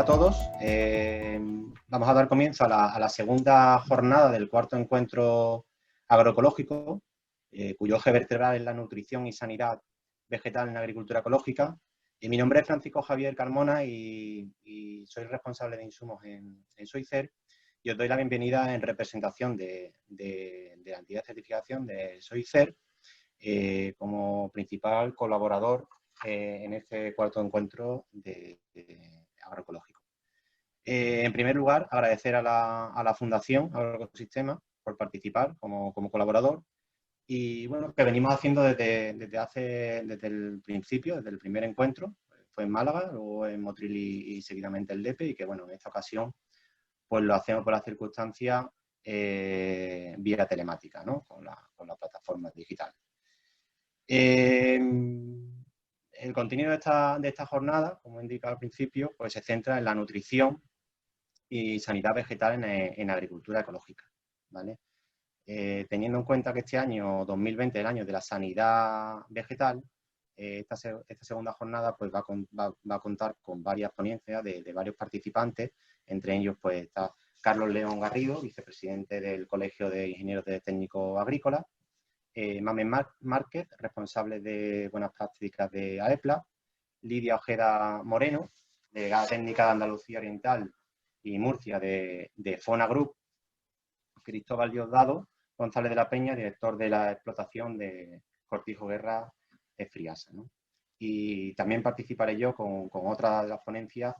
todos. Vamos a dar comienzo a la segunda jornada del cuarto encuentro agroecológico, cuyo eje vertebral es la nutrición y sanidad vegetal en la agricultura ecológica. Mi nombre es Francisco Javier Carmona y soy responsable de insumos en SOICER, y os doy la bienvenida en representación de la entidad de certificación de SOICER como principal colaborador en este cuarto encuentro de agroecológico. En primer lugar, agradecer a la Fundación Agroecosistema por participar como colaborador, y bueno, que venimos haciendo desde el principio, desde el primer encuentro. Fue en Málaga, luego en Motril y seguidamente en Lepe, y que bueno, en esta ocasión pues lo hacemos por la circunstancia vía telemática, ¿no? con la plataforma digital. El contenido de esta jornada, como indica al principio, pues se centra en la nutrición y sanidad vegetal en agricultura ecológica, ¿vale? Teniendo en cuenta que este año 2020 es el año de la sanidad vegetal, esta segunda jornada pues va a contar con varias ponencias de varios participantes. Entre ellos pues está Carlos León Garrido, vicepresidente del Colegio de Ingenieros Técnicos Agrícolas, Mamen Márquez, responsable de buenas prácticas de AEPLA, Lidia Ojeda Moreno, delegada técnica de Andalucía Oriental y Murcia de FONA Group, Cristóbal Diosdado González de la Peña, director de la explotación de Cortijo Guerra Friasa, ¿no? Y también participaré yo con otra de las ponencias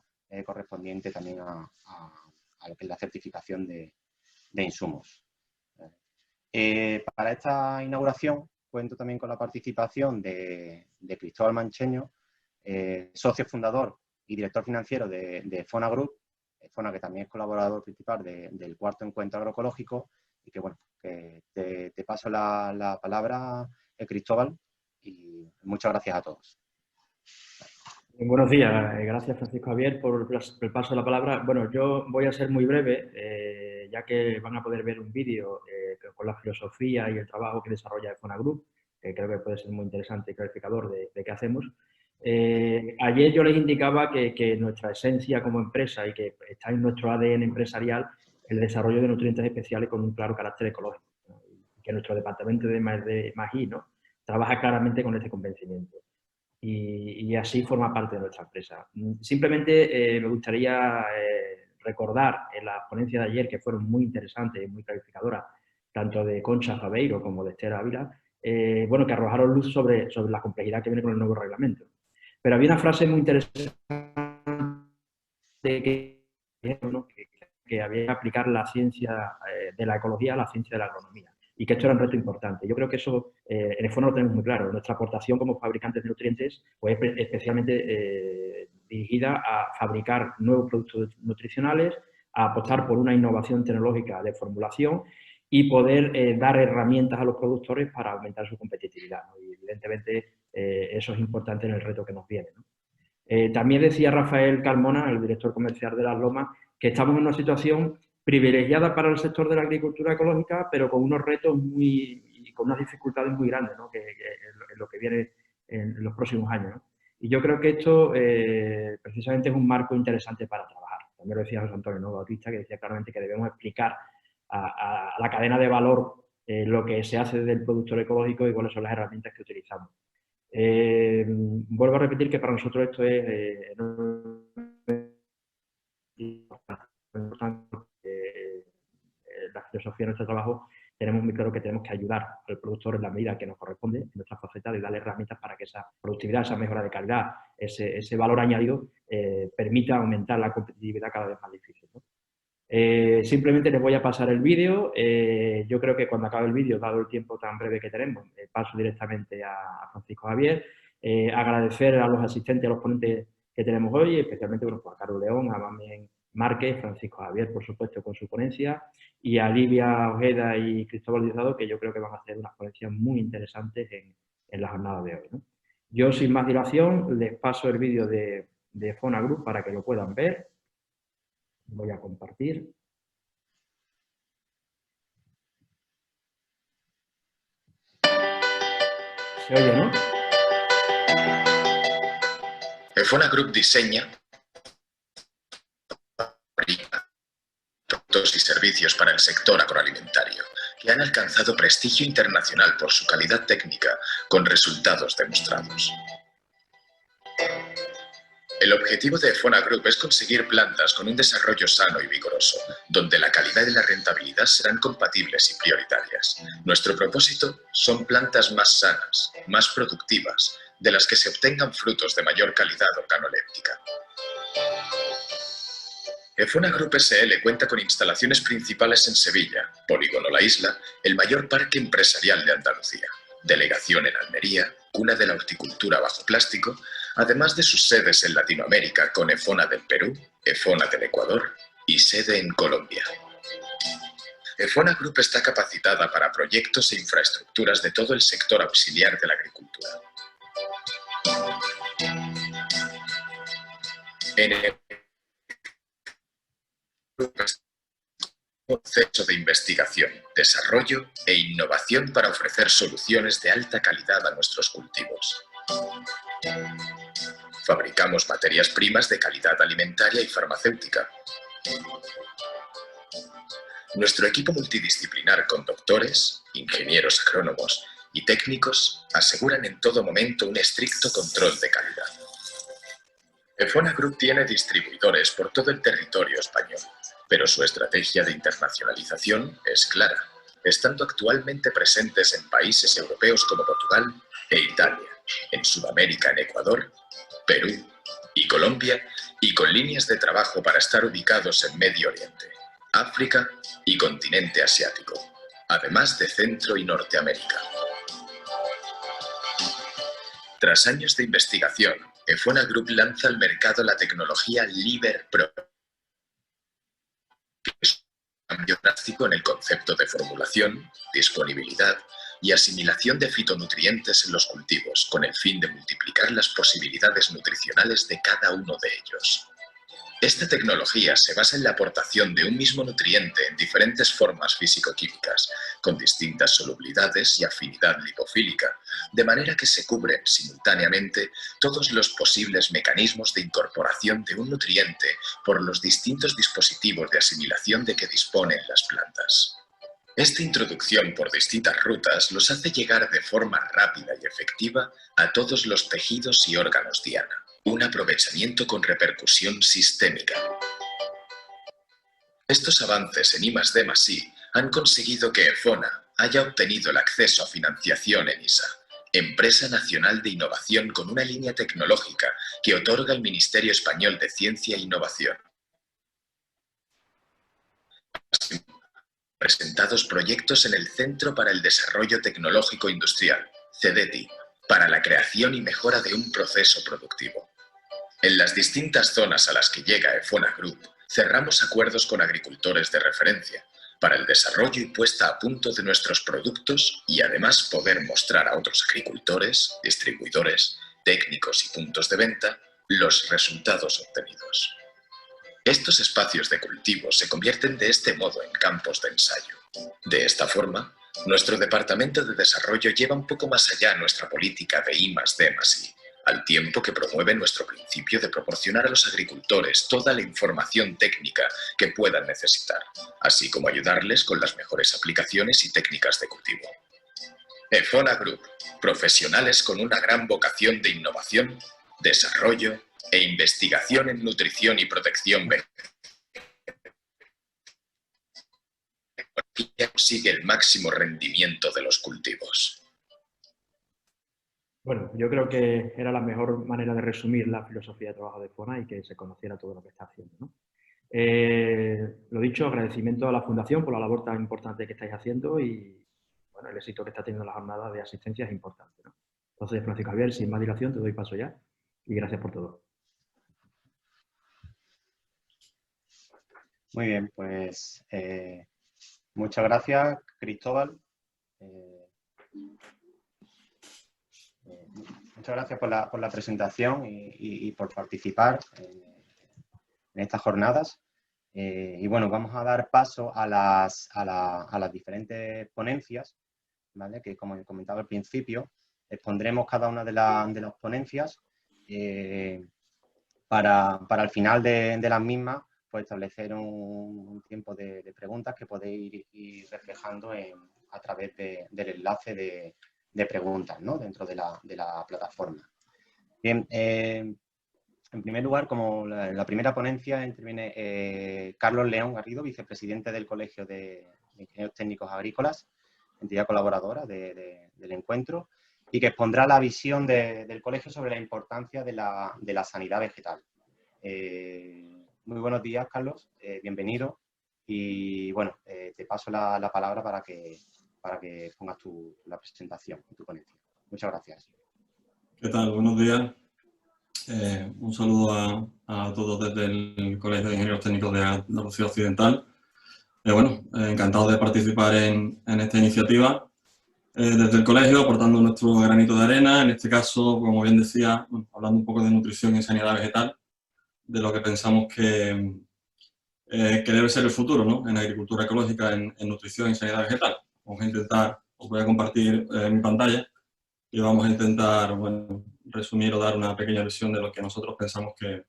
correspondiente también a lo que es la certificación de insumos. Para esta inauguración cuento también con la participación de Cristóbal Mancheño, socio fundador y director financiero de FONA Group, FONA que también es colaborador principal del cuarto encuentro agroecológico, y que bueno, que te paso la palabra, Cristóbal, y muchas gracias a todos. Buenos días, gracias Francisco Javier por el paso de la palabra. Bueno, yo voy a ser muy breve, ya que van a poder ver un vídeo con la filosofía y el trabajo que desarrolla FONA Group, que creo que puede ser muy interesante y clarificador de qué hacemos. Ayer yo les indicaba que nuestra esencia como empresa y que está en nuestro ADN empresarial el desarrollo de nutrientes especiales con un claro carácter ecológico, ¿no? Y que nuestro departamento de Magí, ¿no?, trabaja claramente con este convencimiento. Y así forma parte de nuestra empresa. Simplemente me gustaría recordar en las ponencias de ayer, que fueron muy interesantes y muy clarificadoras, tanto de Concha Faveiro como de Esther Ávila, bueno, que arrojaron luz sobre la complejidad que viene con el nuevo reglamento. Pero había una frase muy interesante que había que aplicar la ciencia de la ecología a la ciencia de la agronomía, y que esto era un reto importante. Yo creo que eso en el fondo lo tenemos muy claro. Nuestra aportación como fabricantes de nutrientes pues, es especialmente dirigida a fabricar nuevos productos nutricionales, a apostar por una innovación tecnológica de formulación y poder dar herramientas a los productores para aumentar su competitividad, ¿no? Y evidentemente eso es importante en el reto que nos viene, ¿no? También decía Rafael Carmona, el director comercial de Las Lomas, que estamos en una situación privilegiada para el sector de la agricultura ecológica, pero con unos retos y con unas dificultades muy grandes, ¿no?, que en lo que viene en los próximos años, ¿no? Y yo creo que esto precisamente es un marco interesante para trabajar. También lo decía José Antonio, ¿no?, Bautista, que decía claramente que debemos explicar a la cadena de valor lo que se hace desde el productor ecológico y cuáles son las herramientas que utilizamos. Vuelvo a repetir que para nosotros esto es la filosofía de nuestro trabajo. Tenemos muy claro que tenemos que ayudar al productor en la medida que nos corresponde, en nuestra faceta, de darle herramientas para que esa productividad, esa mejora de calidad, ese valor añadido permita aumentar la competitividad cada vez más difícil, ¿no? Simplemente les voy a pasar el vídeo. Yo creo que cuando acabe el vídeo, dado el tiempo tan breve que tenemos, paso directamente a Francisco Javier. Agradecer a los asistentes, a los ponentes que tenemos hoy, especialmente bueno, a Carlos León, a Mamen Márquez, Francisco Javier, por supuesto, con su ponencia, y a Lidia Ojeda y Cristóbal Diosdado, que yo creo que van a hacer unas ponencias muy interesantes en la jornada de hoy, ¿no? Yo, sin más dilación, les paso el vídeo de FONA Group para que lo puedan ver. Voy a compartir. ¿Se oye, no? El FONA Group diseña, productos y servicios para el sector agroalimentario, que han alcanzado prestigio internacional por su calidad técnica, con resultados demostrados. El objetivo de Efona Group es conseguir plantas con un desarrollo sano y vigoroso, donde la calidad y la rentabilidad serán compatibles y prioritarias. Nuestro propósito son plantas más sanas, más productivas, de las que se obtengan frutos de mayor calidad organoléptica. Efona Group SL cuenta con instalaciones principales en Sevilla, Polígono La Isla, el mayor parque empresarial de Andalucía, delegación en Almería, cuna de la horticultura bajo plástico, además de sus sedes en Latinoamérica con Efona del Perú, Efona del Ecuador y sede en Colombia. Efona Group está capacitada para proyectos e infraestructuras de todo el sector auxiliar de la agricultura. En el proceso de investigación, desarrollo e innovación para ofrecer soluciones de alta calidad a nuestros cultivos. Fabricamos materias primas de calidad alimentaria y farmacéutica. Nuestro equipo multidisciplinar con doctores, ingenieros agrónomos y técnicos aseguran en todo momento un estricto control de calidad. Efona Group tiene distribuidores por todo el territorio español, pero su estrategia de internacionalización es clara, estando actualmente presentes en países europeos como Portugal e Italia, en Sudamérica en Ecuador, Perú y Colombia, y con líneas de trabajo para estar ubicados en Medio Oriente, África y continente asiático, además de Centro y Norteamérica. Tras años de investigación, Efona Group lanza al mercado la tecnología Liber Pro, que es un cambio drástico en el concepto de formulación, disponibilidad y asimilación de fitonutrientes en los cultivos, con el fin de multiplicar las posibilidades nutricionales de cada uno de ellos. Esta tecnología se basa en la aportación de un mismo nutriente en diferentes formas físico-químicas, con distintas solubilidades y afinidad lipofílica, de manera que se cubren simultáneamente todos los posibles mecanismos de incorporación de un nutriente por los distintos dispositivos de asimilación de que disponen las plantas. Esta introducción por distintas rutas los hace llegar de forma rápida y efectiva a todos los tejidos y órganos diana. Un aprovechamiento con repercusión sistémica. Estos avances en I+D+I han conseguido que Efona haya obtenido el acceso a financiación en ISA, Empresa Nacional de Innovación con una línea tecnológica que otorga el Ministerio Español de Ciencia e Innovación. Presentados proyectos en el Centro para el Desarrollo Tecnológico Industrial, CEDETI, para la creación y mejora de un proceso productivo. En las distintas zonas a las que llega Efona Group, cerramos acuerdos con agricultores de referencia para el desarrollo y puesta a punto de nuestros productos y además poder mostrar a otros agricultores, distribuidores, técnicos y puntos de venta los resultados obtenidos. Estos espacios de cultivo se convierten de este modo en campos de ensayo. De esta forma, nuestro departamento de desarrollo lleva un poco más allá nuestra política de I+D+I, al tiempo que promueve nuestro principio de proporcionar a los agricultores toda la información técnica que puedan necesitar, así como ayudarles con las mejores aplicaciones y técnicas de cultivo. Efona Group, profesionales con una gran vocación de innovación, desarrollo e investigación en nutrición y protección vegetal, consigue el máximo rendimiento de los cultivos. Bueno, yo creo que era la mejor manera de resumir la filosofía de trabajo de Efona y que se conociera todo lo que está haciendo, ¿no? Lo dicho, agradecimiento a la Fundación por la labor tan importante que estáis haciendo y bueno, el éxito que está teniendo la jornada de asistencia es importante, ¿no? Entonces, Francisco Javier, sin más dilación, te doy paso ya y gracias por todo. Muy bien, pues muchas gracias, Cristóbal. Muchas gracias por la presentación y por participar en estas jornadas. Y bueno, vamos a dar paso a las diferentes ponencias, ¿vale? Que como comentaba al principio, expondremos cada una de las ponencias para al final de las mismas pues establecer un tiempo de preguntas que podéis ir reflejando a través del enlace de preguntas, ¿no? Dentro de la plataforma. Bien, en primer lugar, como la primera ponencia, interviene Carlos León Garrido, vicepresidente del Colegio de Ingenieros Técnicos Agrícolas, entidad colaboradora del encuentro, y que expondrá la visión del colegio sobre la importancia de la sanidad vegetal. Muy buenos días, Carlos, bienvenido. Y bueno, te paso la palabra para que pongas la presentación y tu ponencia. Muchas gracias. ¿Qué tal? Buenos días. Un saludo a todos desde el Colegio de Ingenieros Técnicos de Andalucía Occidental. Encantado de participar en esta iniciativa desde el colegio, aportando nuestro granito de arena, en este caso, como bien decía, hablando un poco de nutrición y sanidad vegetal, de lo que pensamos que debe ser el futuro, ¿no? En agricultura ecológica, en nutrición y sanidad vegetal. Vamos a intentar, os voy a compartir mi pantalla y vamos a intentar, bueno, resumir o dar una pequeña visión de lo que nosotros pensamos que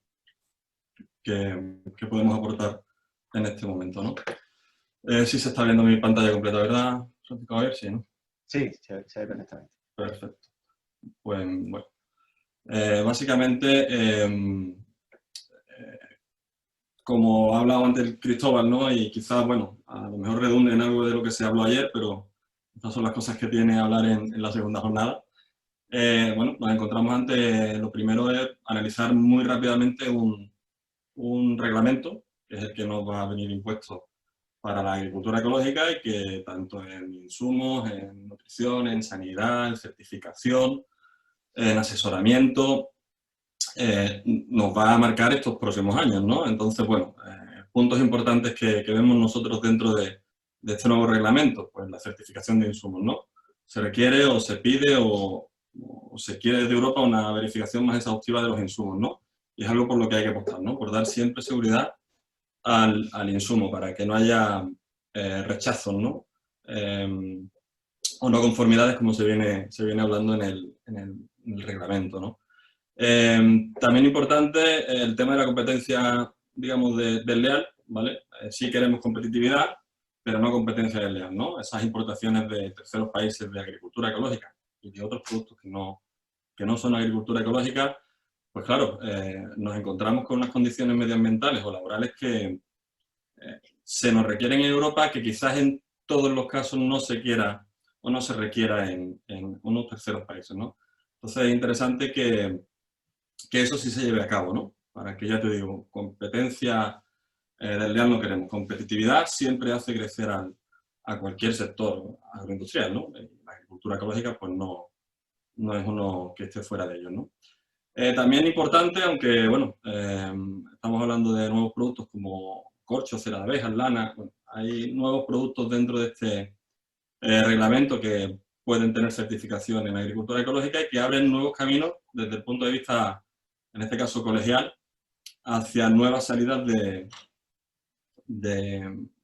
podemos aportar en este momento, ¿no? Sí se está viendo mi pantalla completa, ¿verdad, Francisco? A ver, sí, ¿no? Sí, se ve perfectamente. Perfecto. Pues, bueno, básicamente, como ha hablado antes Cristóbal, ¿no? Y quizás, bueno, a lo mejor redunde en algo de lo que se habló ayer, pero estas son las cosas que tiene hablar en la segunda jornada. Bueno, nos encontramos ante, lo primero es analizar muy rápidamente un reglamento, que es el que nos va a venir impuesto para la agricultura ecológica y que tanto en insumos, en nutrición, en sanidad, en certificación, en asesoramiento, nos va a marcar estos próximos años, ¿no? Entonces, bueno, puntos importantes que vemos nosotros dentro de este nuevo reglamento, pues la certificación de insumos, ¿no? Se requiere o se pide o se quiere desde Europa una verificación más exhaustiva de los insumos, ¿no? Y es algo por lo que hay que apostar, ¿no? Por dar siempre seguridad al insumo, para que no haya rechazos, ¿no? O no conformidades, como se viene hablando en el reglamento, ¿no? También importante el tema de la competencia, digamos, desleal, ¿vale? Sí queremos competitividad, pero no competencia desleal, ¿no? Esas importaciones de terceros países de agricultura ecológica y de otros productos que no son agricultura ecológica, pues claro, nos encontramos con unas condiciones medioambientales o laborales que se nos requieren en Europa, que quizás en todos los casos no se quiera o no se requiera en unos terceros países, ¿no? Entonces es interesante que eso sí se lleve a cabo, ¿no? Para que, ya te digo, competencia desleal no queremos. Competitividad siempre hace crecer a cualquier sector agroindustrial, ¿no? La agricultura ecológica, pues no es uno que esté fuera de ello, ¿no? También importante, aunque, bueno, estamos hablando de nuevos productos como corcho, cera de abejas, lana, bueno, hay nuevos productos dentro de este reglamento que pueden tener certificación en agricultura ecológica y que abren nuevos caminos desde el punto de vista, en este caso colegial, hacia nuevas salidas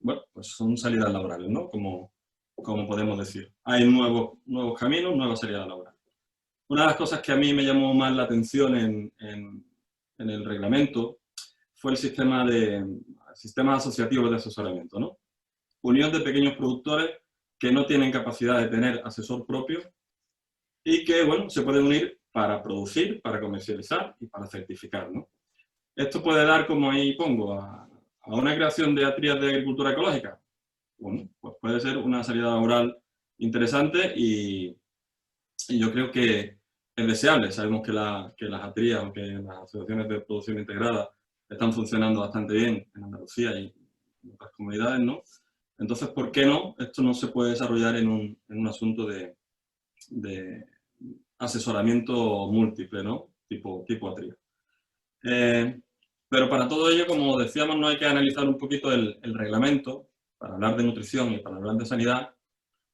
bueno, pues son salidas laborales, ¿no? Como podemos decir. Hay nuevos caminos, nuevas salidas laborales. Una de las cosas que a mí me llamó más la atención en el reglamento fue el sistemas asociativos de asesoramiento, ¿no? Unión de pequeños productores que no tienen capacidad de tener asesor propio y que, bueno, se pueden unir para producir, para comercializar y para certificar, ¿no? Esto puede dar, como ahí pongo, a una creación de ATRIAs de agricultura ecológica. Bueno, pues puede ser una salida laboral interesante y yo creo que es deseable. Sabemos que las ATRIAs o que las asociaciones de producción integrada están funcionando bastante bien en Andalucía y en otras comunidades, ¿no? Entonces, ¿por qué no? Esto no se puede desarrollar en un asunto de asesoramiento múltiple, ¿no? Tipo ATRIA. Pero para todo ello, como decíamos, no hay que analizar un poquito el reglamento para hablar de nutrición y para hablar de sanidad,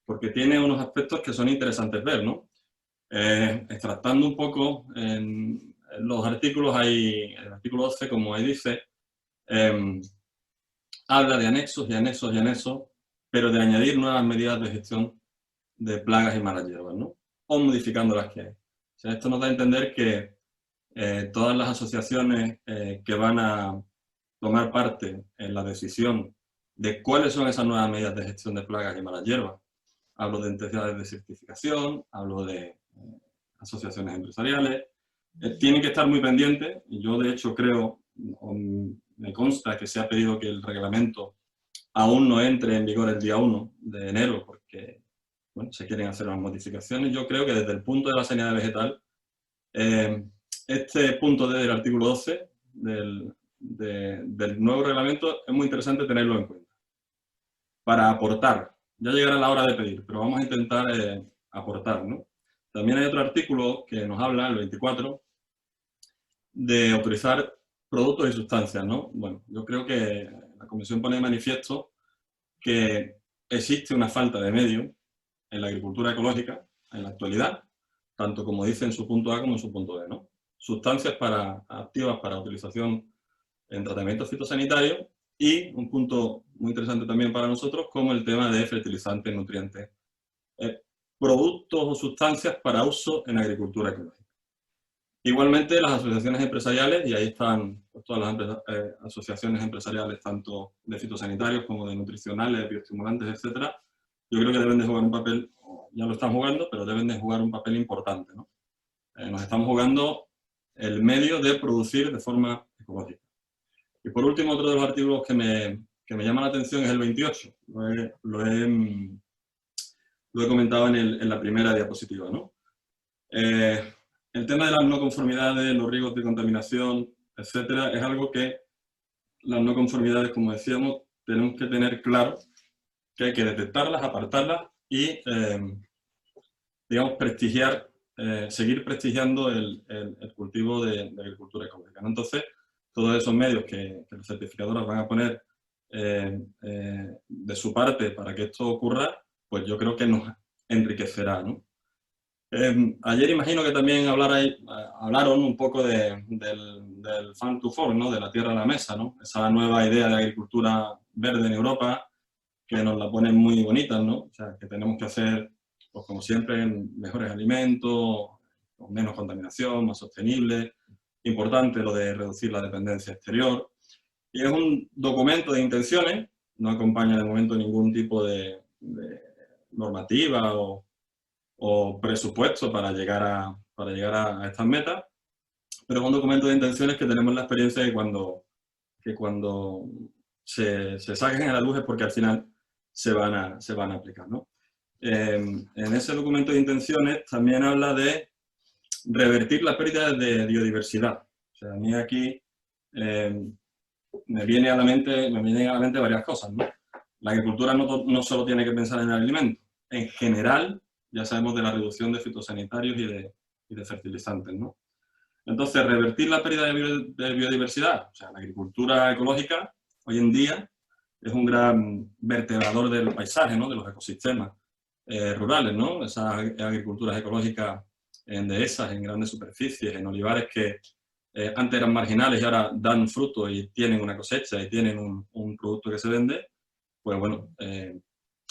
porque tiene unos aspectos que son interesantes ver, ¿no? Extractando un poco en los artículos, hay el artículo 12, como ahí dice, habla de anexos y anexos y anexos, pero de añadir nuevas medidas de gestión de plagas y malas hierbas, ¿no? O modificando las que hay. O sea, esto nos da a entender que todas las asociaciones que van a tomar parte en la decisión de cuáles son esas nuevas medidas de gestión de plagas y malas hierbas. Hablo de entidades de certificación, hablo de asociaciones empresariales. Tienen que estar muy pendientes, y yo de hecho creo, me consta que se ha pedido que el reglamento aún no entre en vigor el día 1 de enero, porque bueno, se quieren hacer unas modificaciones. Yo creo que desde el punto de la sanidad vegetal, este punto del artículo 12 del nuevo reglamento es muy interesante tenerlo en cuenta. Para aportar, ya llegará la hora de pedir, pero vamos a intentar aportar, ¿no? También hay otro artículo que nos habla, el 24, de autorizar productos y sustancias, ¿no? Bueno, yo creo que la Comisión pone de manifiesto que existe una falta de medios en la agricultura ecológica en la actualidad, tanto como dice en su punto A como en su punto B, ¿no? Sustancias activas para utilización en tratamientos fitosanitarios y un punto muy interesante también para nosotros como el tema de fertilizantes, nutrientes, productos o sustancias para uso en agricultura ecológica. Igualmente las asociaciones empresariales, y ahí están pues, todas las asociaciones empresariales tanto de fitosanitarios como de nutricionales, bioestimulantes, etcétera, yo creo que deben de jugar un papel, ya lo están jugando, pero deben de jugar un papel importante, ¿no? Nos estamos jugando el medio de producir de forma ecológica. Y por último, otro de los artículos que me llama la atención es el 28. Lo he comentado en la primera diapositiva, ¿no? El tema de las no conformidades, los riesgos de contaminación, etcétera, es algo que las no conformidades, como decíamos, tenemos que tener claro que hay que detectarlas, apartarlas y, digamos, seguir prestigiando el cultivo de agricultura ecológica, ¿no? Entonces, todos esos medios que las certificadoras van a poner de su parte para que esto ocurra, pues yo creo que nos enriquecerá, ¿no? Ayer imagino que también hablaron un poco del Farm to Fork, ¿no? De la tierra a la mesa, ¿no? Esa nueva idea de agricultura verde en Europa que nos la ponen muy bonita, ¿no? O sea, que tenemos que hacer, pues como siempre, mejores alimentos, con menos contaminación, más sostenible. Importante lo de reducir la dependencia exterior. Y es un documento de intenciones, no acompaña de momento ningún tipo de normativa o presupuesto para llegar a estas metas, pero es un documento de intenciones que tenemos la experiencia de que cuando se saquen a la luz es porque al final se van a aplicar, ¿no? En ese documento de intenciones también habla de revertir las pérdidas de biodiversidad. O sea, a mí aquí me vienen a la mente varias cosas, ¿no? La agricultura no solo tiene que pensar en el alimento. En general, ya sabemos de la reducción de fitosanitarios y de fertilizantes, ¿no? Entonces, revertir la pérdida de biodiversidad. O sea, la agricultura ecológica hoy en día es un gran vertebrador del paisaje, ¿no? De los ecosistemas rurales, ¿no? Esas agriculturas ecológicas en dehesas, en grandes superficies, en olivares que antes eran marginales y ahora dan fruto y tienen una cosecha y tienen un producto que se vende, pues bueno,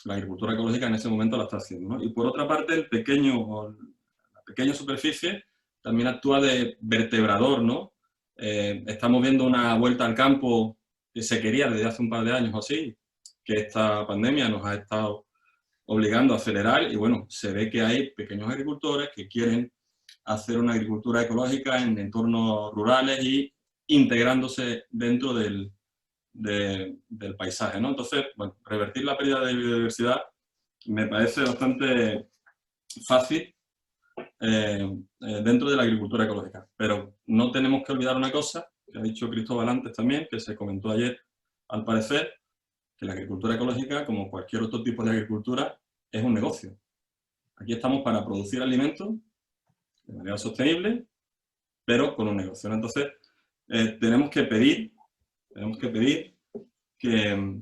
la agricultura ecológica en ese momento la está haciendo, ¿no? Y por otra parte, la pequeña superficie también actúa de vertebrador, ¿no? Estamos viendo una vuelta al campo que se quería desde hace un par de años o así, que esta pandemia nos ha estado obligando a acelerar y bueno, se ve que hay pequeños agricultores que quieren hacer una agricultura ecológica en entornos rurales y integrándose dentro del paisaje, ¿no? Entonces, bueno, revertir la pérdida de biodiversidad me parece bastante fácil dentro de la agricultura ecológica, pero no tenemos que olvidar una cosa, que ha dicho Cristóbal antes también, que se comentó ayer, al parecer, que la agricultura ecológica, como cualquier otro tipo de agricultura, es un negocio. Aquí estamos para producir alimentos de manera sostenible, pero con un negocio, ¿no? Entonces, tenemos que pedir que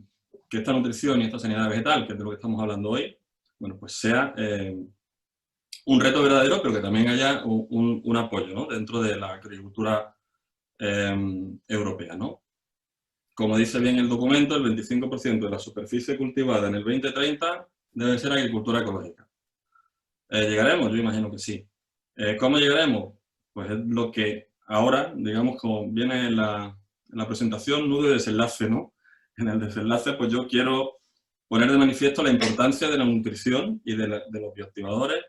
esta nutrición y esta sanidad vegetal, que es de lo que estamos hablando hoy, bueno, pues sea un reto verdadero, pero que también haya un apoyo, ¿no? Dentro de la agricultura europea, ¿no? Como dice bien el documento, el 25% de la superficie cultivada en el 2030 debe ser agricultura ecológica. ¿Llegaremos? Yo imagino que sí. ¿Cómo llegaremos? Pues es lo que ahora, digamos, como viene en la la presentación nudo y desenlace, ¿no? En el desenlace, pues yo quiero poner de manifiesto la importancia de la nutrición y de los bioactivadores,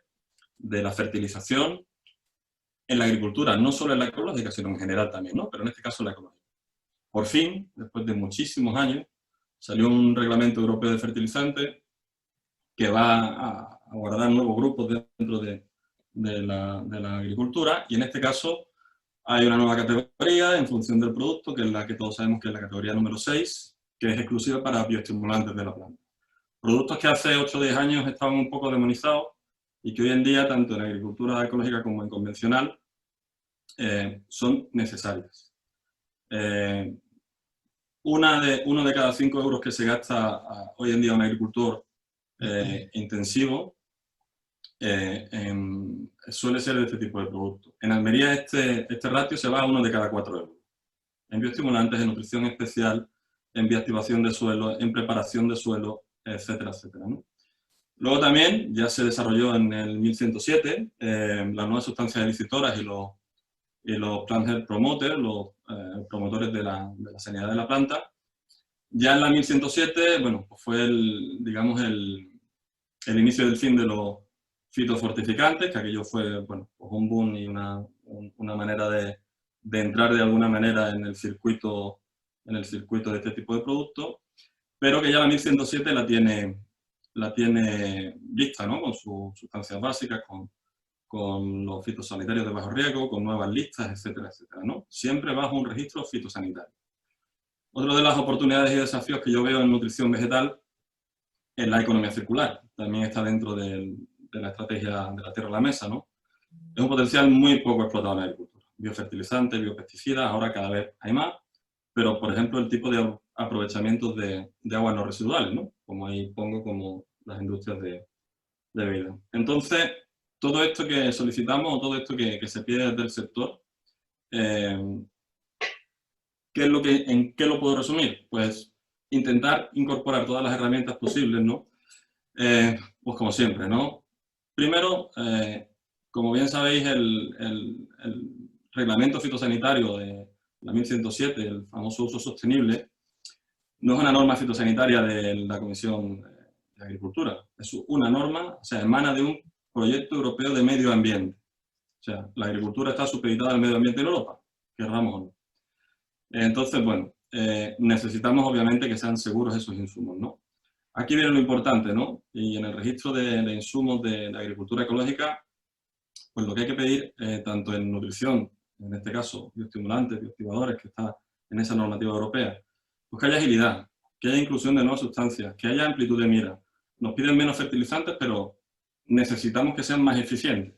de la fertilización en la agricultura, no solo en la ecológica, sino en general también, ¿no? Pero en este caso en la ecológica. Por fin, después de muchísimos años, salió un reglamento europeo de fertilizantes que va a guardar nuevos grupos dentro de la agricultura, y en este caso hay una nueva categoría en función del producto, que es la que todos sabemos que es la categoría número 6, que es exclusiva para bioestimulantes de la planta. Productos que hace 8 o 10 años estaban un poco demonizados y que hoy en día, tanto en agricultura ecológica como en convencional, son necesarias. Uno de cada 5 euros que se gasta hoy en día un agricultor intensivo suele ser de este tipo de productos. En Almería este ratio se va a 1 de cada 4 euros. En bioestimulantes, en nutrición especial, en bioactivación de suelo, en preparación de suelo, etcétera, etcétera, ¿no? Luego también ya se desarrolló en el 1107 las nuevas sustancias elicitoras y los plant health promoters, los promotores de la sanidad de la planta. Ya en la 1107, bueno, pues fue digamos el inicio del fin de los fitofortificantes, que aquello fue, bueno, pues un boom y una manera de entrar de alguna manera en el circuito de este tipo de productos, pero que ya la 1107 la tiene vista, ¿no? Con sus sustancias básicas, con los fitosanitarios de bajo riesgo, con nuevas listas, etcétera, etcétera, ¿no? Siempre bajo un registro fitosanitario. Otra de las oportunidades y desafíos que yo veo en nutrición vegetal es la economía circular. También está dentro de la estrategia de la tierra a la mesa, ¿no? Es un potencial muy poco explotado en la agricultura. Biofertilizantes, biopesticidas, ahora cada vez hay más, pero por ejemplo el tipo de aprovechamientos de aguas no residuales, ¿no? Como ahí pongo como las industrias de bebida. Entonces, todo esto que solicitamos, o todo esto que se pide desde el sector, ¿en qué lo puedo resumir? Pues intentar incorporar todas las herramientas posibles, ¿no? Pues como siempre, ¿no? Primero, como bien sabéis, el reglamento fitosanitario de la 1107, el famoso uso sostenible, no es una norma fitosanitaria de la Comisión de Agricultura. Es una norma, o sea, emana de un proyecto europeo de medio ambiente. O sea, la agricultura está supeditada al medio ambiente en Europa, querramos o no. Entonces, bueno, necesitamos obviamente que sean seguros esos insumos, ¿no? Aquí viene lo importante, ¿no? Y en el registro de insumos de la agricultura ecológica, pues lo que hay que pedir, tanto en nutrición, en este caso bioestimulantes, bioactivadores, que está en esa normativa europea, pues que haya agilidad, que haya inclusión de nuevas sustancias, que haya amplitud de mira. Nos piden menos fertilizantes, pero necesitamos que sean más eficientes.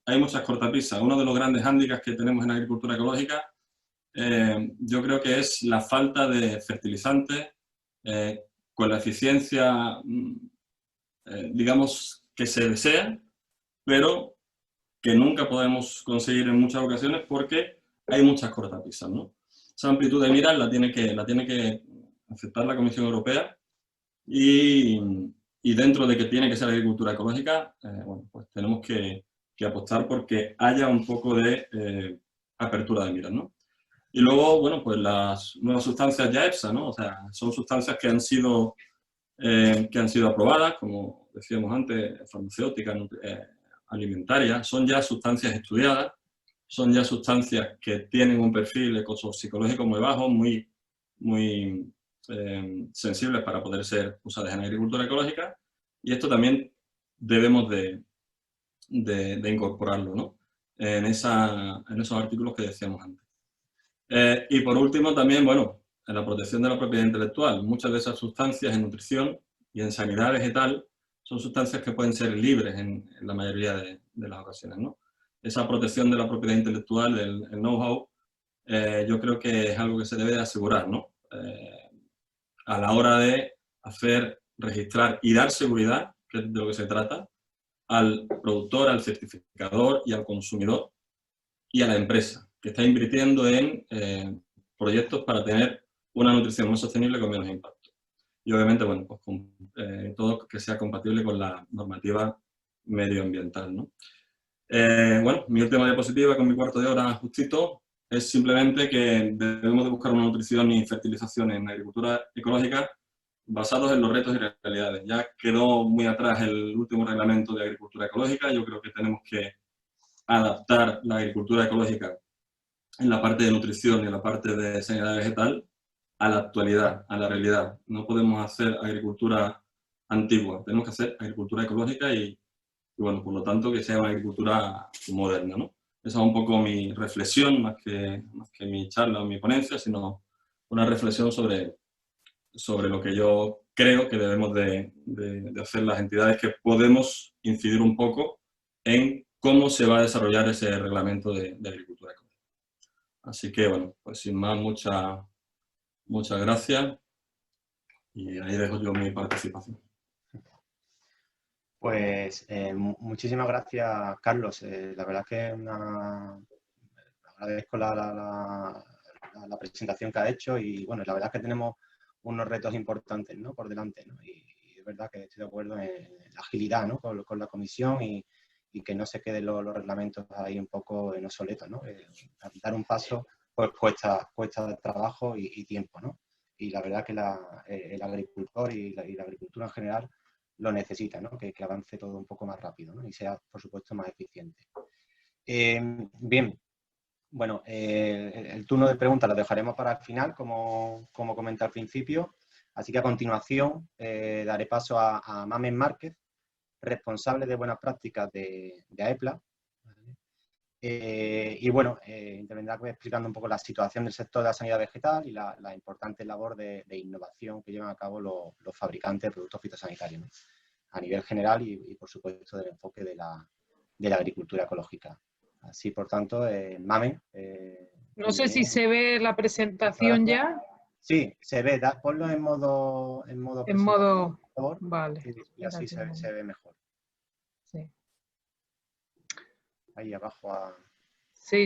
Hay muchas cortapisas. Uno de los grandes hándicaps que tenemos en la agricultura ecológica, yo creo que es la falta de fertilizantes con la eficiencia, digamos, que se desea, pero que nunca podemos conseguir en muchas ocasiones porque hay muchas cortapisas, ¿no? Esa amplitud de miras la tiene que aceptar la Comisión Europea y dentro de que tiene que ser agricultura ecológica, bueno, pues tenemos que apostar porque haya un poco de apertura de miras, ¿no? Y luego, bueno, pues las nuevas sustancias ya EFSA, ¿no? O sea, son sustancias que han sido aprobadas, como decíamos antes, farmacéuticas, alimentarias, son ya sustancias estudiadas, son ya sustancias que tienen un perfil ecotoxicológico muy bajo, muy sensibles para poder ser usadas en agricultura ecológica, y esto también debemos de incorporarlo, ¿no? En esos artículos que decíamos antes. Y por último también, bueno, en la protección de la propiedad intelectual. Muchas de esas sustancias en nutrición y en sanidad vegetal son sustancias que pueden ser libres en la mayoría de las ocasiones, ¿no? Esa protección de la propiedad intelectual, el know-how, yo creo que es algo que se debe de asegurar, ¿no? A la hora de registrar y dar seguridad, que es de lo que se trata, al productor, al certificador y al consumidor y a la empresa que está invirtiendo en proyectos para tener una nutrición más sostenible con menos impacto. Y obviamente, bueno, pues con todo que sea compatible con la normativa medioambiental, ¿no? Bueno, mi última diapositiva con mi cuarto de hora justito, es simplemente que debemos de buscar una nutrición y fertilización en agricultura ecológica basados en los retos y realidades. Ya quedó muy atrás el último reglamento de agricultura ecológica. Yo creo que tenemos que adaptar la agricultura ecológica en la parte de nutrición y en la parte de sanidad vegetal a la actualidad, a la realidad. No podemos hacer agricultura antigua, tenemos que hacer agricultura ecológica y bueno, por lo tanto, que sea una agricultura moderna, ¿no? Esa es un poco mi reflexión, más que mi charla o mi ponencia, sino una reflexión sobre lo que yo creo que debemos de hacer las entidades que podemos incidir un poco en cómo se va a desarrollar ese reglamento de agricultura ecológica. Así que, bueno, pues sin más, muchas gracias y ahí dejo yo mi participación. Pues muchísimas gracias, Carlos. La verdad es que agradezco la presentación que ha hecho y bueno, la verdad es que tenemos unos retos importantes, ¿no?, por delante, ¿no? Y es verdad que estoy de acuerdo en la agilidad, ¿no?, con la comisión y que no se queden los reglamentos ahí un poco en obsoletos, ¿no? Dar un paso pues cuesta trabajo y tiempo, ¿no? Y la verdad que el agricultor y la agricultura en general lo necesita, ¿no? Que avance todo un poco más rápido, ¿no? Y sea, por supuesto, más eficiente. Bien, bueno, el turno de preguntas lo dejaremos para el final, como comenté al principio. Así que a continuación daré paso a Mamen Márquez, responsable de buenas prácticas de AEPLA. Y bueno, intervendrá explicando un poco la situación del sector de la sanidad vegetal y la importante labor de innovación que llevan a cabo los fabricantes de productos fitosanitarios, ¿no?, a nivel general y por supuesto del enfoque de la agricultura ecológica. Así, por tanto, Mamen. No sé si se ve la presentación ya. Sí, se ve. Ponlo en modo En modo, por favor, vale. y así se ve mejor. Sí. Ahí abajo. Sí.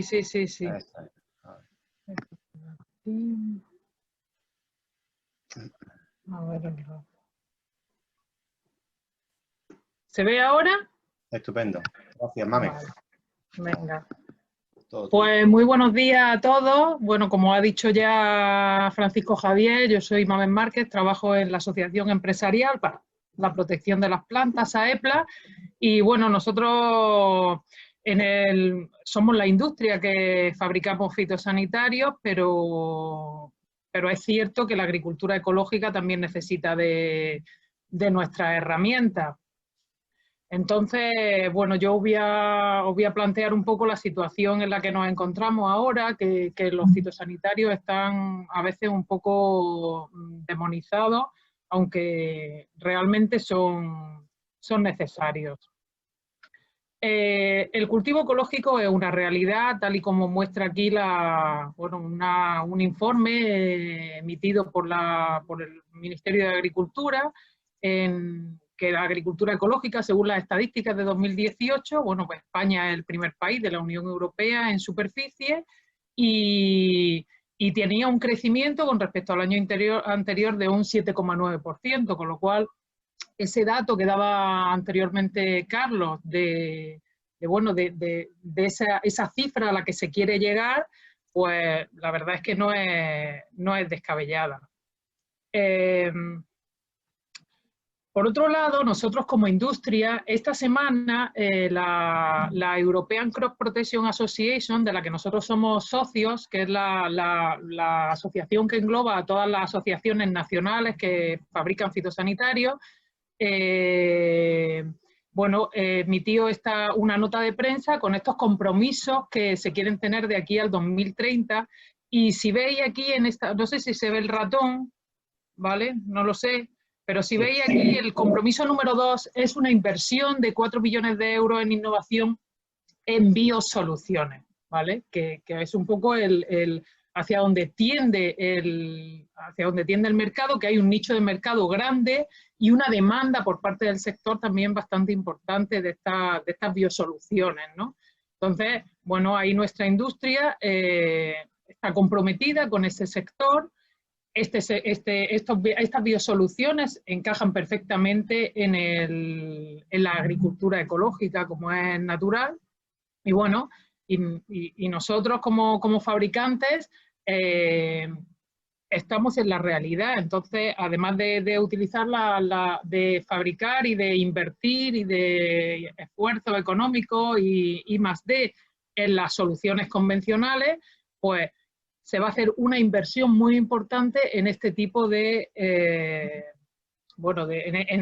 A ver. ¿Se ve ahora? Estupendo. Gracias, Mamen. Vale. Venga. Todo Pues muy buenos días a todos. Bueno, como ha dicho ya Francisco Javier, yo soy Mamen Márquez, trabajo en la Asociación Empresarial para la Protección de las Plantas, AEPLA, y bueno, nosotros somos la industria que fabricamos fitosanitarios, pero es cierto que la agricultura ecológica también necesita de nuestras herramientas. Entonces, bueno, yo os voy a plantear un poco la situación en la que nos encontramos ahora, que los fitosanitarios están a veces un poco demonizados, aunque realmente son necesarios. El cultivo ecológico es una realidad, tal y como muestra aquí un informe emitido por el Ministerio de Agricultura, que la agricultura ecológica, según las estadísticas de 2018, bueno, pues España es el primer país de la Unión Europea en superficie y tenía un crecimiento con respecto al año anterior de un 7,9%, con lo cual ese dato que daba anteriormente Carlos de esa cifra a la que se quiere llegar, pues la verdad es que no es descabellada. Por otro lado, nosotros como industria, esta semana la European Crop Protection Association, de la que nosotros somos socios, que es la asociación que engloba a todas las asociaciones nacionales que fabrican fitosanitarios, emitió una nota de prensa con estos compromisos que se quieren tener de aquí al 2030. Y si veis aquí en esta, no sé si se ve el ratón, ¿vale? No lo sé. Pero si veis aquí, el compromiso número 2 es una inversión de 4 billones de euros en innovación en biosoluciones, ¿vale? Que es un poco hacia donde tiende el mercado, que hay un nicho de mercado grande y una demanda por parte del sector también bastante importante de estas biosoluciones, ¿no? Entonces, bueno, ahí nuestra industria está comprometida con ese sector. Estas biosoluciones encajan perfectamente en la agricultura ecológica, como es natural. Y bueno, Y nosotros como fabricantes estamos en la realidad. Entonces, además de utilizar de fabricar y de invertir y de esfuerzo económico y más en las soluciones convencionales, pues se va a hacer una inversión muy importante en este tipo de, en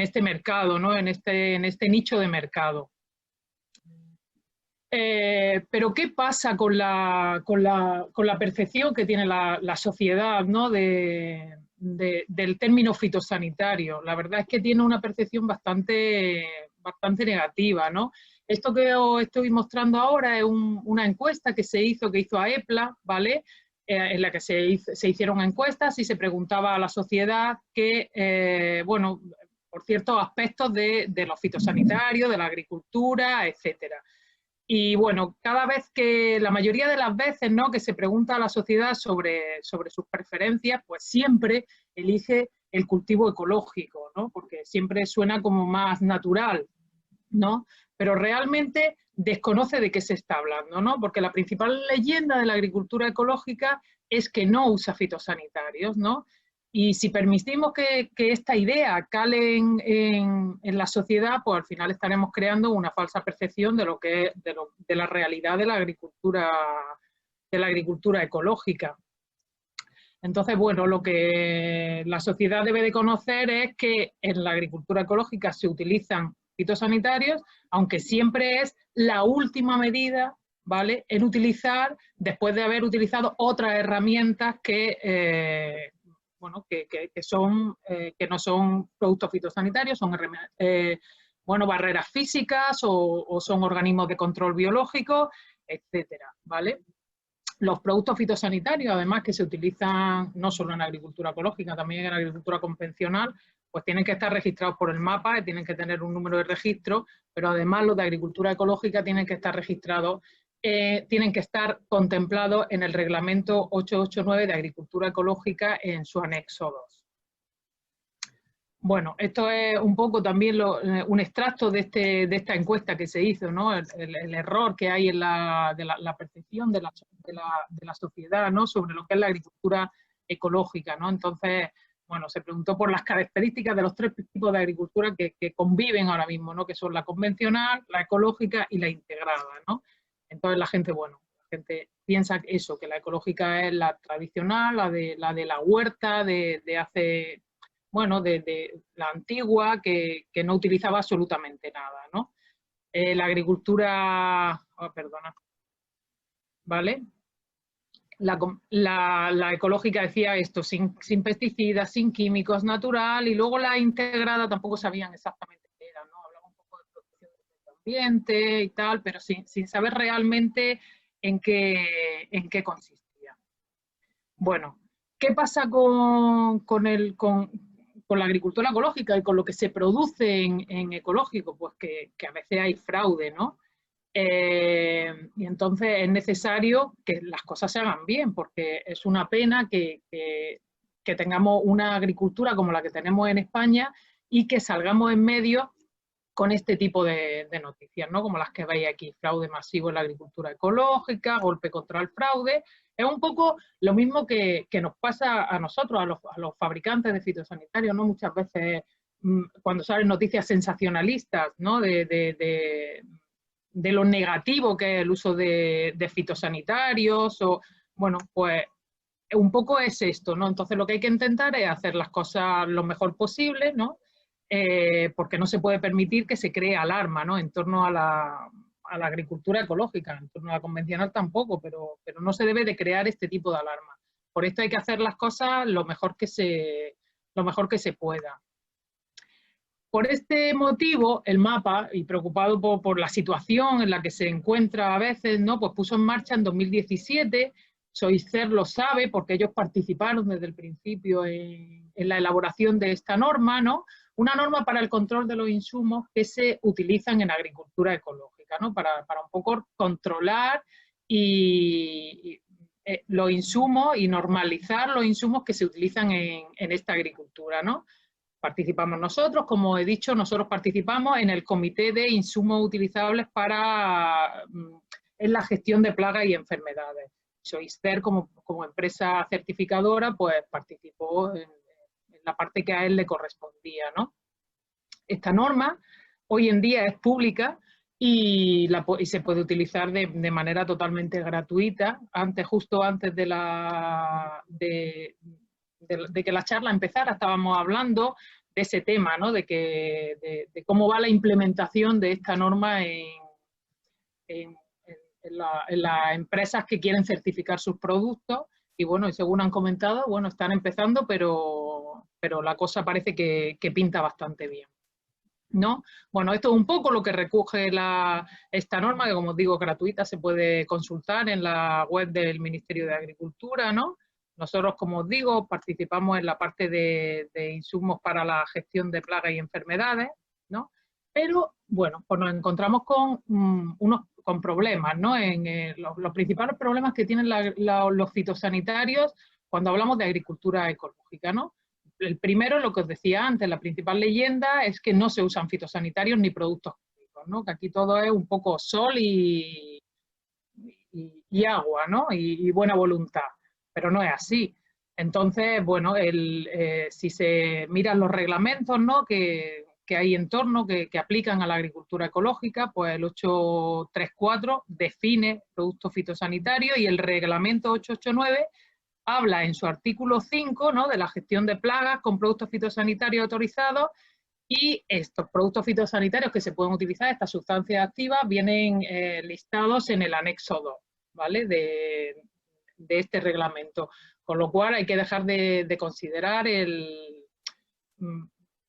este mercado, ¿no? en este nicho de mercado. Pero ¿qué pasa con la percepción que tiene la sociedad, ¿no? del término fitosanitario? La verdad es que tiene una percepción bastante negativa, ¿no? Esto que os estoy mostrando ahora es una encuesta que hizo AEPLA, ¿vale? En la que se hicieron encuestas y se preguntaba a la sociedad por ciertos aspectos de los fitosanitarios, de la agricultura, etcétera. Y bueno, la mayoría de las veces, ¿no?, que se pregunta a la sociedad sobre sus preferencias, pues siempre elige el cultivo ecológico, ¿no? Porque siempre suena como más natural, ¿no? Pero realmente desconoce de qué se está hablando, ¿no? Porque la principal leyenda de la agricultura ecológica es que no usa fitosanitarios, ¿no? Y si permitimos que esta idea cale en la sociedad, pues al final estaremos creando una falsa percepción de de la realidad de la agricultura ecológica. Entonces, bueno, lo que la sociedad debe de conocer es que en la agricultura ecológica se utilizan fitosanitarios, aunque siempre es la última medida, ¿vale?, en utilizar, después de haber utilizado otras herramientas que no son productos fitosanitarios, son barreras físicas o son organismos de control biológico, etcétera, ¿vale? Los productos fitosanitarios, además, que se utilizan no solo en agricultura ecológica, también en agricultura convencional, pues tienen que estar registrados por el MAPA, tienen que tener un número de registro, pero además los de agricultura ecológica tienen que estar registrados, tienen que estar contemplados en el reglamento 889 de agricultura ecológica en su anexo 2. Bueno, esto es un poco también un extracto de esta encuesta que se hizo, ¿no? El error que hay en la percepción de la sociedad, ¿no?, sobre lo que es la agricultura ecológica, ¿no? Entonces, bueno, se preguntó por las características de los tres tipos de agricultura que conviven ahora mismo, ¿no?, que son la convencional, la ecológica y la integrada, ¿no? Entonces la gente piensa eso, que la ecológica es la tradicional, la de la huerta de la antigua, que no utilizaba absolutamente nada, ¿no? La agricultura, ¿vale? La ecológica decía esto, sin pesticidas, sin químicos, natural, y luego la integrada tampoco sabían exactamente qué era, ¿no? Hablaba un poco de protección del medio ambiente y tal, pero sin saber realmente en qué consistía. Bueno, ¿qué pasa con la agricultura ecológica y con lo que se produce en ecológico? Pues que a veces hay fraude, ¿no? Y entonces es necesario que las cosas se hagan bien, porque es una pena que tengamos una agricultura como la que tenemos en España y que salgamos en medio con este tipo de noticias, ¿no?, como las que veis aquí: fraude masivo en la agricultura ecológica, golpe contra el fraude. Es un poco lo mismo que nos pasa a nosotros, a los fabricantes de fitosanitarios, ¿no? Muchas veces cuando salen noticias sensacionalistas, ¿no?, de lo negativo que es el uso de fitosanitarios, pues un poco es esto, ¿no? Entonces lo que hay que intentar es hacer las cosas lo mejor posible, ¿no? Porque no se puede permitir que se cree alarma, ¿no?, en torno a la agricultura ecológica, en torno a la convencional tampoco, pero no se debe de crear este tipo de alarma. Por esto hay que hacer las cosas lo mejor que se pueda. Por este motivo, el MAPA, y preocupado por la situación en la que se encuentra a veces, ¿no?, pues puso en marcha en 2017, SOICER lo sabe porque ellos participaron desde el principio en la elaboración de esta norma, ¿no?, una norma para el control de los insumos que se utilizan en agricultura ecológica, ¿no?, para un poco controlar los insumos y normalizar los insumos que se utilizan en esta agricultura, ¿no? Participamos nosotros, como he dicho, nosotros participamos en el Comité de Insumos Utilizables para en la gestión de plagas y enfermedades. Soister, como empresa certificadora, pues participó en la parte que a él le correspondía, ¿no? Esta norma hoy en día es pública y se puede utilizar de manera totalmente gratuita. Justo antes de que la charla empezara, estábamos hablando de ese tema, ¿no? De cómo va la implementación de esta norma en las empresas que quieren certificar sus productos. Y bueno, y según han comentado, bueno, están empezando, pero la cosa parece que pinta bastante bien, ¿no? Bueno, esto es un poco lo que recoge esta norma, que como os digo, es gratuita, se puede consultar en la web del Ministerio de Agricultura, ¿no? Nosotros, como os digo, participamos en la parte de insumos para la gestión de plagas y enfermedades, ¿no? Pero, bueno, pues nos encontramos con problemas, ¿no? Los principales problemas que tienen los fitosanitarios cuando hablamos de agricultura ecológica, ¿no? El primero, lo que os decía antes, la principal leyenda es que no se usan fitosanitarios ni productos químicos, ¿no? Que aquí todo es un poco sol y agua, ¿no? Y buena voluntad, pero no es así. Entonces, bueno, si se miran los reglamentos, ¿no? que hay en torno, que aplican a la agricultura ecológica, pues el 834 define productos fitosanitarios y el reglamento 889 habla en su artículo 5, ¿no? de la gestión de plagas con productos fitosanitarios autorizados, y estos productos fitosanitarios que se pueden utilizar, estas sustancias activas, vienen listados en el anexo 2, ¿vale? de este reglamento. Con lo cual hay que dejar de considerar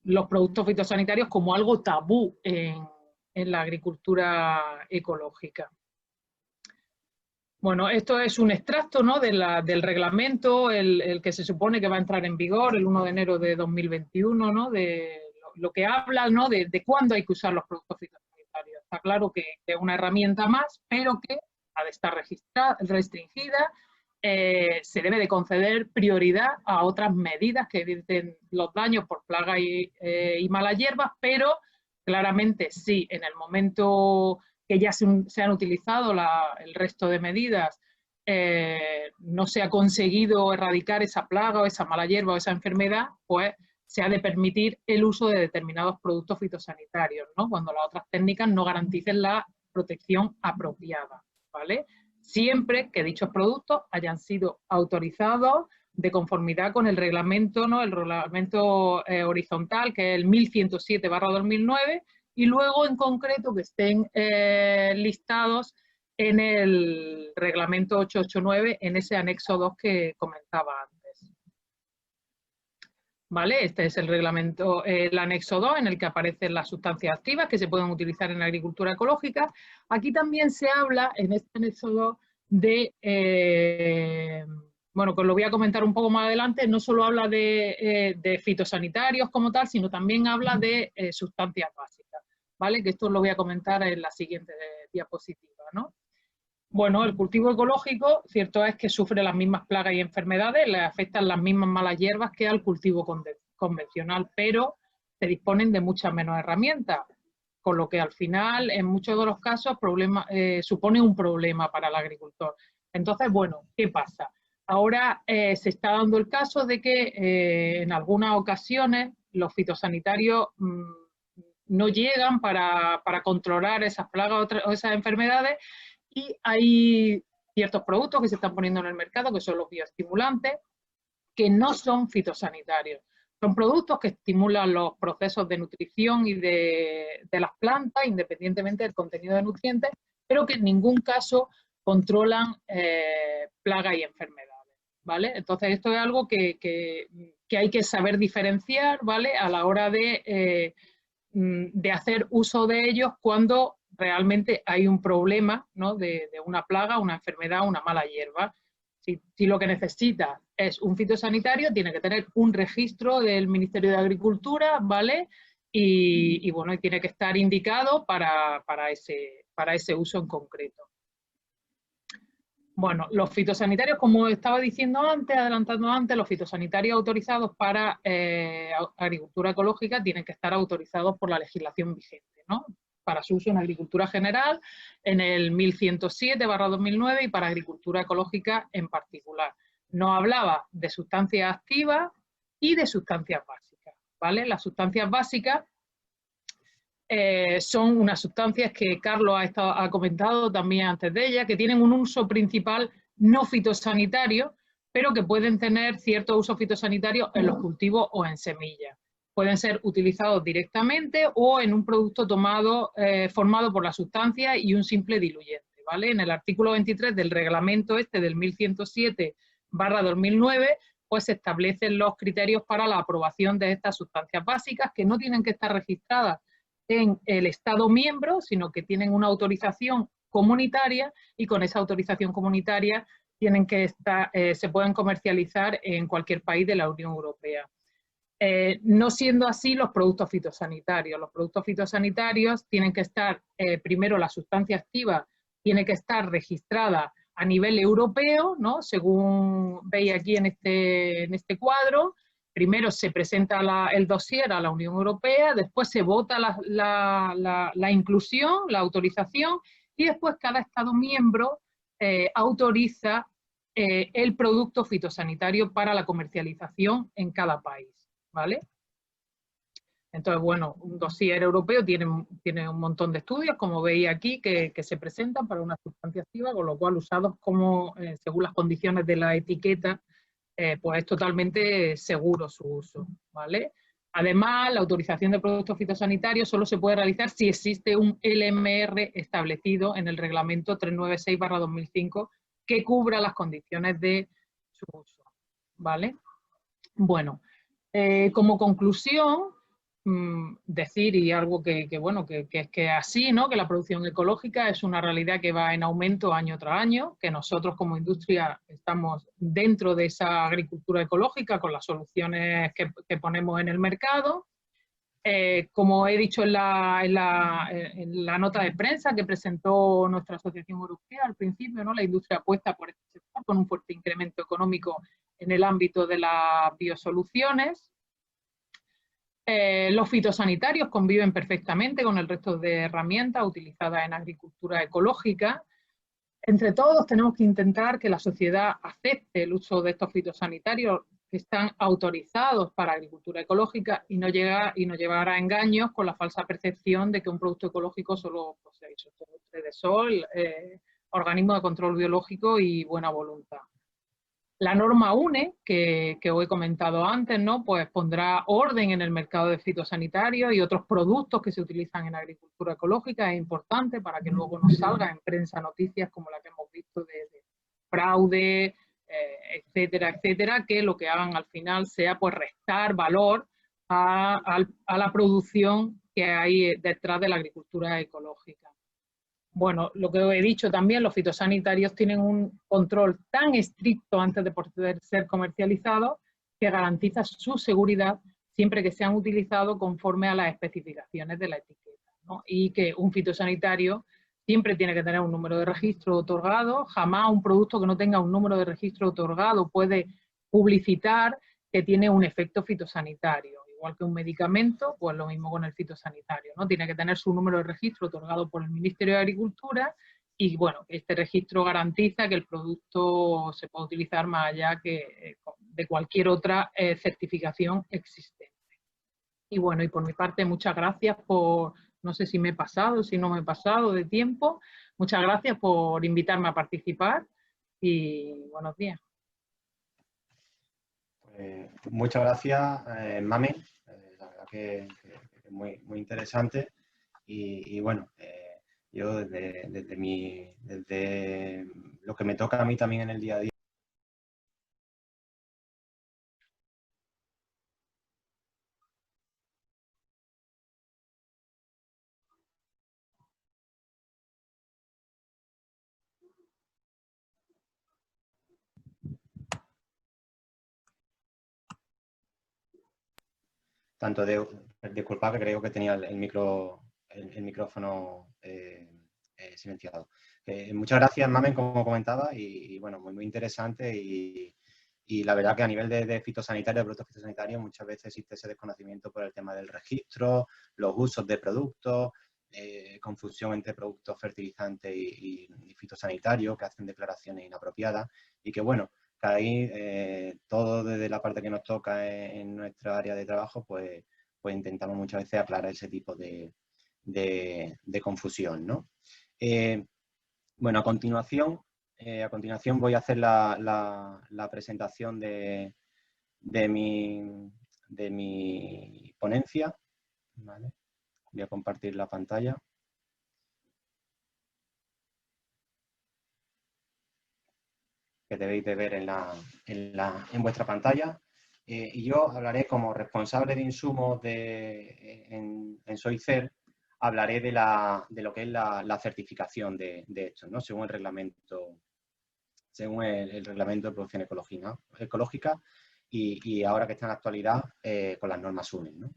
los productos fitosanitarios como algo tabú en la agricultura ecológica. Bueno, esto es un extracto, ¿no? del reglamento, el que se supone que va a entrar en vigor el 1 de enero de 2021, ¿no? De lo que habla, ¿no? de cuándo hay que usar los productos fitosanitarios. Está claro que es una herramienta más, pero que ha de estar restringida. Se debe de conceder prioridad a otras medidas que eviten los daños por plagas y malas hierbas, pero claramente sí, en el momento que ya se han utilizado el resto de medidas, no se ha conseguido erradicar esa plaga o esa mala hierba o esa enfermedad, pues se ha de permitir el uso de determinados productos fitosanitarios, ¿no? Cuando las otras técnicas no garanticen la protección apropiada, ¿vale? Siempre que dichos productos hayan sido autorizados de conformidad con el reglamento, ¿no? El reglamento horizontal, que es el 1107/2009, y luego en concreto que estén listados en el reglamento 889, en ese anexo 2 que comentaba antes. ¿Vale? Este es el reglamento, el anexo 2, en el que aparecen las sustancias activas que se pueden utilizar en la agricultura ecológica. Aquí también se habla, en este anexo 2, bueno, que os lo voy a comentar un poco más adelante, no solo habla de fitosanitarios como tal, sino también habla de sustancias básicas, ¿vale? Que esto os lo voy a comentar en la siguiente diapositiva, ¿no? Bueno, el cultivo ecológico, cierto es que sufre las mismas plagas y enfermedades, le afectan las mismas malas hierbas que al cultivo convencional, pero se disponen de muchas menos herramientas, con lo que al final, en muchos de los casos, supone un problema para el agricultor. Entonces, bueno, ¿qué pasa? Ahora se está dando el caso de que en algunas ocasiones los fitosanitarios no llegan para controlar esas plagas o esas enfermedades, y hay ciertos productos que se están poniendo en el mercado, que son los bioestimulantes, que no son fitosanitarios. Son productos que estimulan los procesos de nutrición y de las plantas, independientemente del contenido de nutrientes, pero que en ningún caso controlan plagas y enfermedades, ¿vale? Entonces, esto es algo que hay que saber diferenciar, ¿vale? A la hora de hacer uso de ellos cuando realmente hay un problema, ¿no? de una plaga, una enfermedad, una mala hierba. Si lo que necesita es un fitosanitario, tiene que tener un registro del Ministerio de Agricultura, ¿vale? Y bueno, y tiene que estar indicado para ese uso en concreto. Bueno, los fitosanitarios, como estaba diciendo antes, adelantando antes, los fitosanitarios autorizados para agricultura ecológica tienen que estar autorizados por la legislación vigente, ¿no? para su uso en agricultura general, en el 1107/2009 y para agricultura ecológica en particular. Nos hablaba de sustancias activas y de sustancias básicas, ¿vale? Las sustancias básicas son unas sustancias que Carlos ha comentado también antes de ella, que tienen un uso principal no fitosanitario, pero que pueden tener cierto uso fitosanitario en los cultivos o en semillas. Pueden ser utilizados directamente o en un producto formado por la sustancia y un simple diluyente, ¿vale? En el artículo 23 del reglamento del 1107/2009, pues se establecen los criterios para la aprobación de estas sustancias básicas, que no tienen que estar registradas en el Estado miembro, sino que tienen una autorización comunitaria, y con esa autorización comunitaria se pueden comercializar en cualquier país de la Unión Europea. No siendo así los productos fitosanitarios. Los productos fitosanitarios tienen que estar, primero la sustancia activa tiene que estar registrada a nivel europeo, ¿no? Según veis aquí en este cuadro. Primero se presenta el dossier a la Unión Europea, después se vota la inclusión, la autorización, y después cada Estado miembro autoriza el producto fitosanitario para la comercialización en cada país, ¿vale? Entonces, bueno, un dossier europeo tiene un montón de estudios, como veis aquí, que se presentan para una sustancia activa, con lo cual usados según las condiciones de la etiqueta, pues es totalmente seguro su uso, ¿vale? Además, la autorización de productos fitosanitarios solo se puede realizar si existe un LMR establecido en el reglamento 396/2005 que cubra las condiciones de su uso, ¿vale? Bueno, como conclusión, decir, y algo que es así, ¿no? Que la producción ecológica es una realidad que va en aumento año tras año, que nosotros como industria estamos dentro de esa agricultura ecológica con las soluciones que ponemos en el mercado. Como he dicho en la nota de prensa que presentó nuestra Asociación Europea al principio, ¿no? La industria apuesta por este sector con un fuerte incremento económico en el ámbito de las biosoluciones. Los fitosanitarios conviven perfectamente con el resto de herramientas utilizadas en agricultura ecológica. Entre todos tenemos que intentar que la sociedad acepte el uso de estos fitosanitarios que están autorizados para agricultura ecológica y no llevar a engaños con la falsa percepción de que un producto ecológico solo posee soporte de sol, organismo de control biológico y buena voluntad. La norma UNE, que os he comentado antes, ¿no? Pues pondrá orden en el mercado de fitosanitarios y otros productos que se utilizan en agricultura ecológica. Es importante para que luego no salga en prensa noticias como la que hemos visto de fraude, etcétera, etcétera, que lo que hagan al final sea pues restar valor a la producción que hay detrás de la agricultura ecológica. Bueno, lo que he dicho también, los fitosanitarios tienen un control tan estricto antes de poder ser comercializados que garantiza su seguridad siempre que sean utilizados conforme a las especificaciones de la etiqueta, ¿no? Y que un fitosanitario siempre tiene que tener un número de registro otorgado. Jamás un producto que no tenga un número de registro otorgado puede publicitar que tiene un efecto fitosanitario. Igual que un medicamento, pues lo mismo con el fitosanitario, ¿no? Tiene que tener su número de registro otorgado por el Ministerio de Agricultura y, bueno, este registro garantiza que el producto se puede utilizar más allá que de cualquier otra certificación existente. Y bueno, y por mi parte, muchas gracias por, no sé si me he pasado, si no me he pasado de tiempo, muchas gracias por invitarme a participar y buenos días. Muchas gracias, Mami. La verdad que es muy, muy interesante. Y bueno, yo desde lo que me toca a mí también en el día a día. Disculpad que creo que tenía el micrófono silenciado. Muchas gracias, Mamen, como comentaba, y bueno, muy, muy interesante y la verdad que a nivel de fitosanitarios, de productos fitosanitarios, muchas veces existe ese desconocimiento por el tema del registro, los usos de productos confusión entre productos fertilizantes y fitosanitarios, que hacen declaraciones inapropiadas y que, bueno, que ahí todo desde la parte que nos toca en nuestra área de trabajo, pues intentamos muchas veces aclarar ese tipo de confusión, ¿no? Bueno, a continuación voy a hacer la presentación de mi ponencia, ¿vale? Voy a compartir la pantalla. Que debéis de ver en vuestra pantalla. Y yo hablaré como responsable de insumos en SOICER, hablaré de lo que es la certificación de esto, ¿no? Según el reglamento de producción ecológica y ahora que está en actualidad con las normas UNES, ¿no?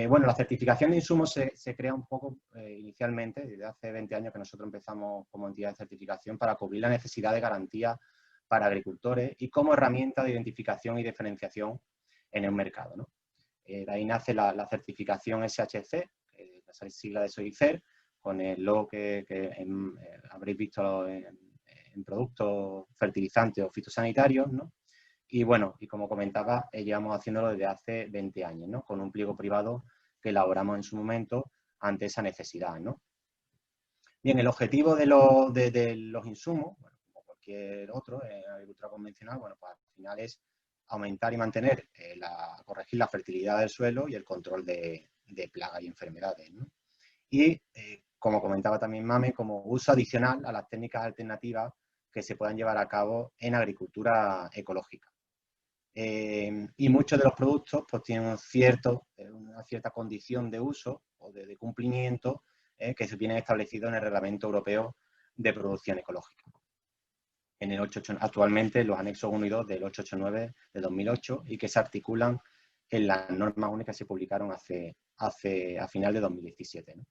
Bueno, la certificación de insumos se crea un poco inicialmente, desde hace 20 años que nosotros empezamos como entidad de certificación para cubrir la necesidad de garantía para agricultores y como herramienta de identificación y diferenciación en el mercado, ¿no? De ahí nace la certificación SHC, la sigla de SOICER, con el logo que habréis visto en productos fertilizantes o fitosanitarios, ¿no? Y bueno, y como comentaba, llevamos haciéndolo desde hace 20 años, ¿no? Con un pliego privado que elaboramos en su momento ante esa necesidad, ¿no? Bien, el objetivo de los insumos, bueno, como cualquier otro en agricultura convencional, bueno, pues al final es aumentar y mantener, corregir la fertilidad del suelo y el control de plagas y enfermedades, ¿no? Y, como comentaba también Mame, como uso adicional a las técnicas alternativas que se puedan llevar a cabo en agricultura ecológica. Y muchos de los productos pues, tienen una cierta condición de uso o de cumplimiento que se vienen establecidos en el Reglamento Europeo de Producción Ecológica. Actualmente los anexos 1 y 2 del 889 de 2008 y que se articulan en las normas únicas que se publicaron a final de 2017, ¿no?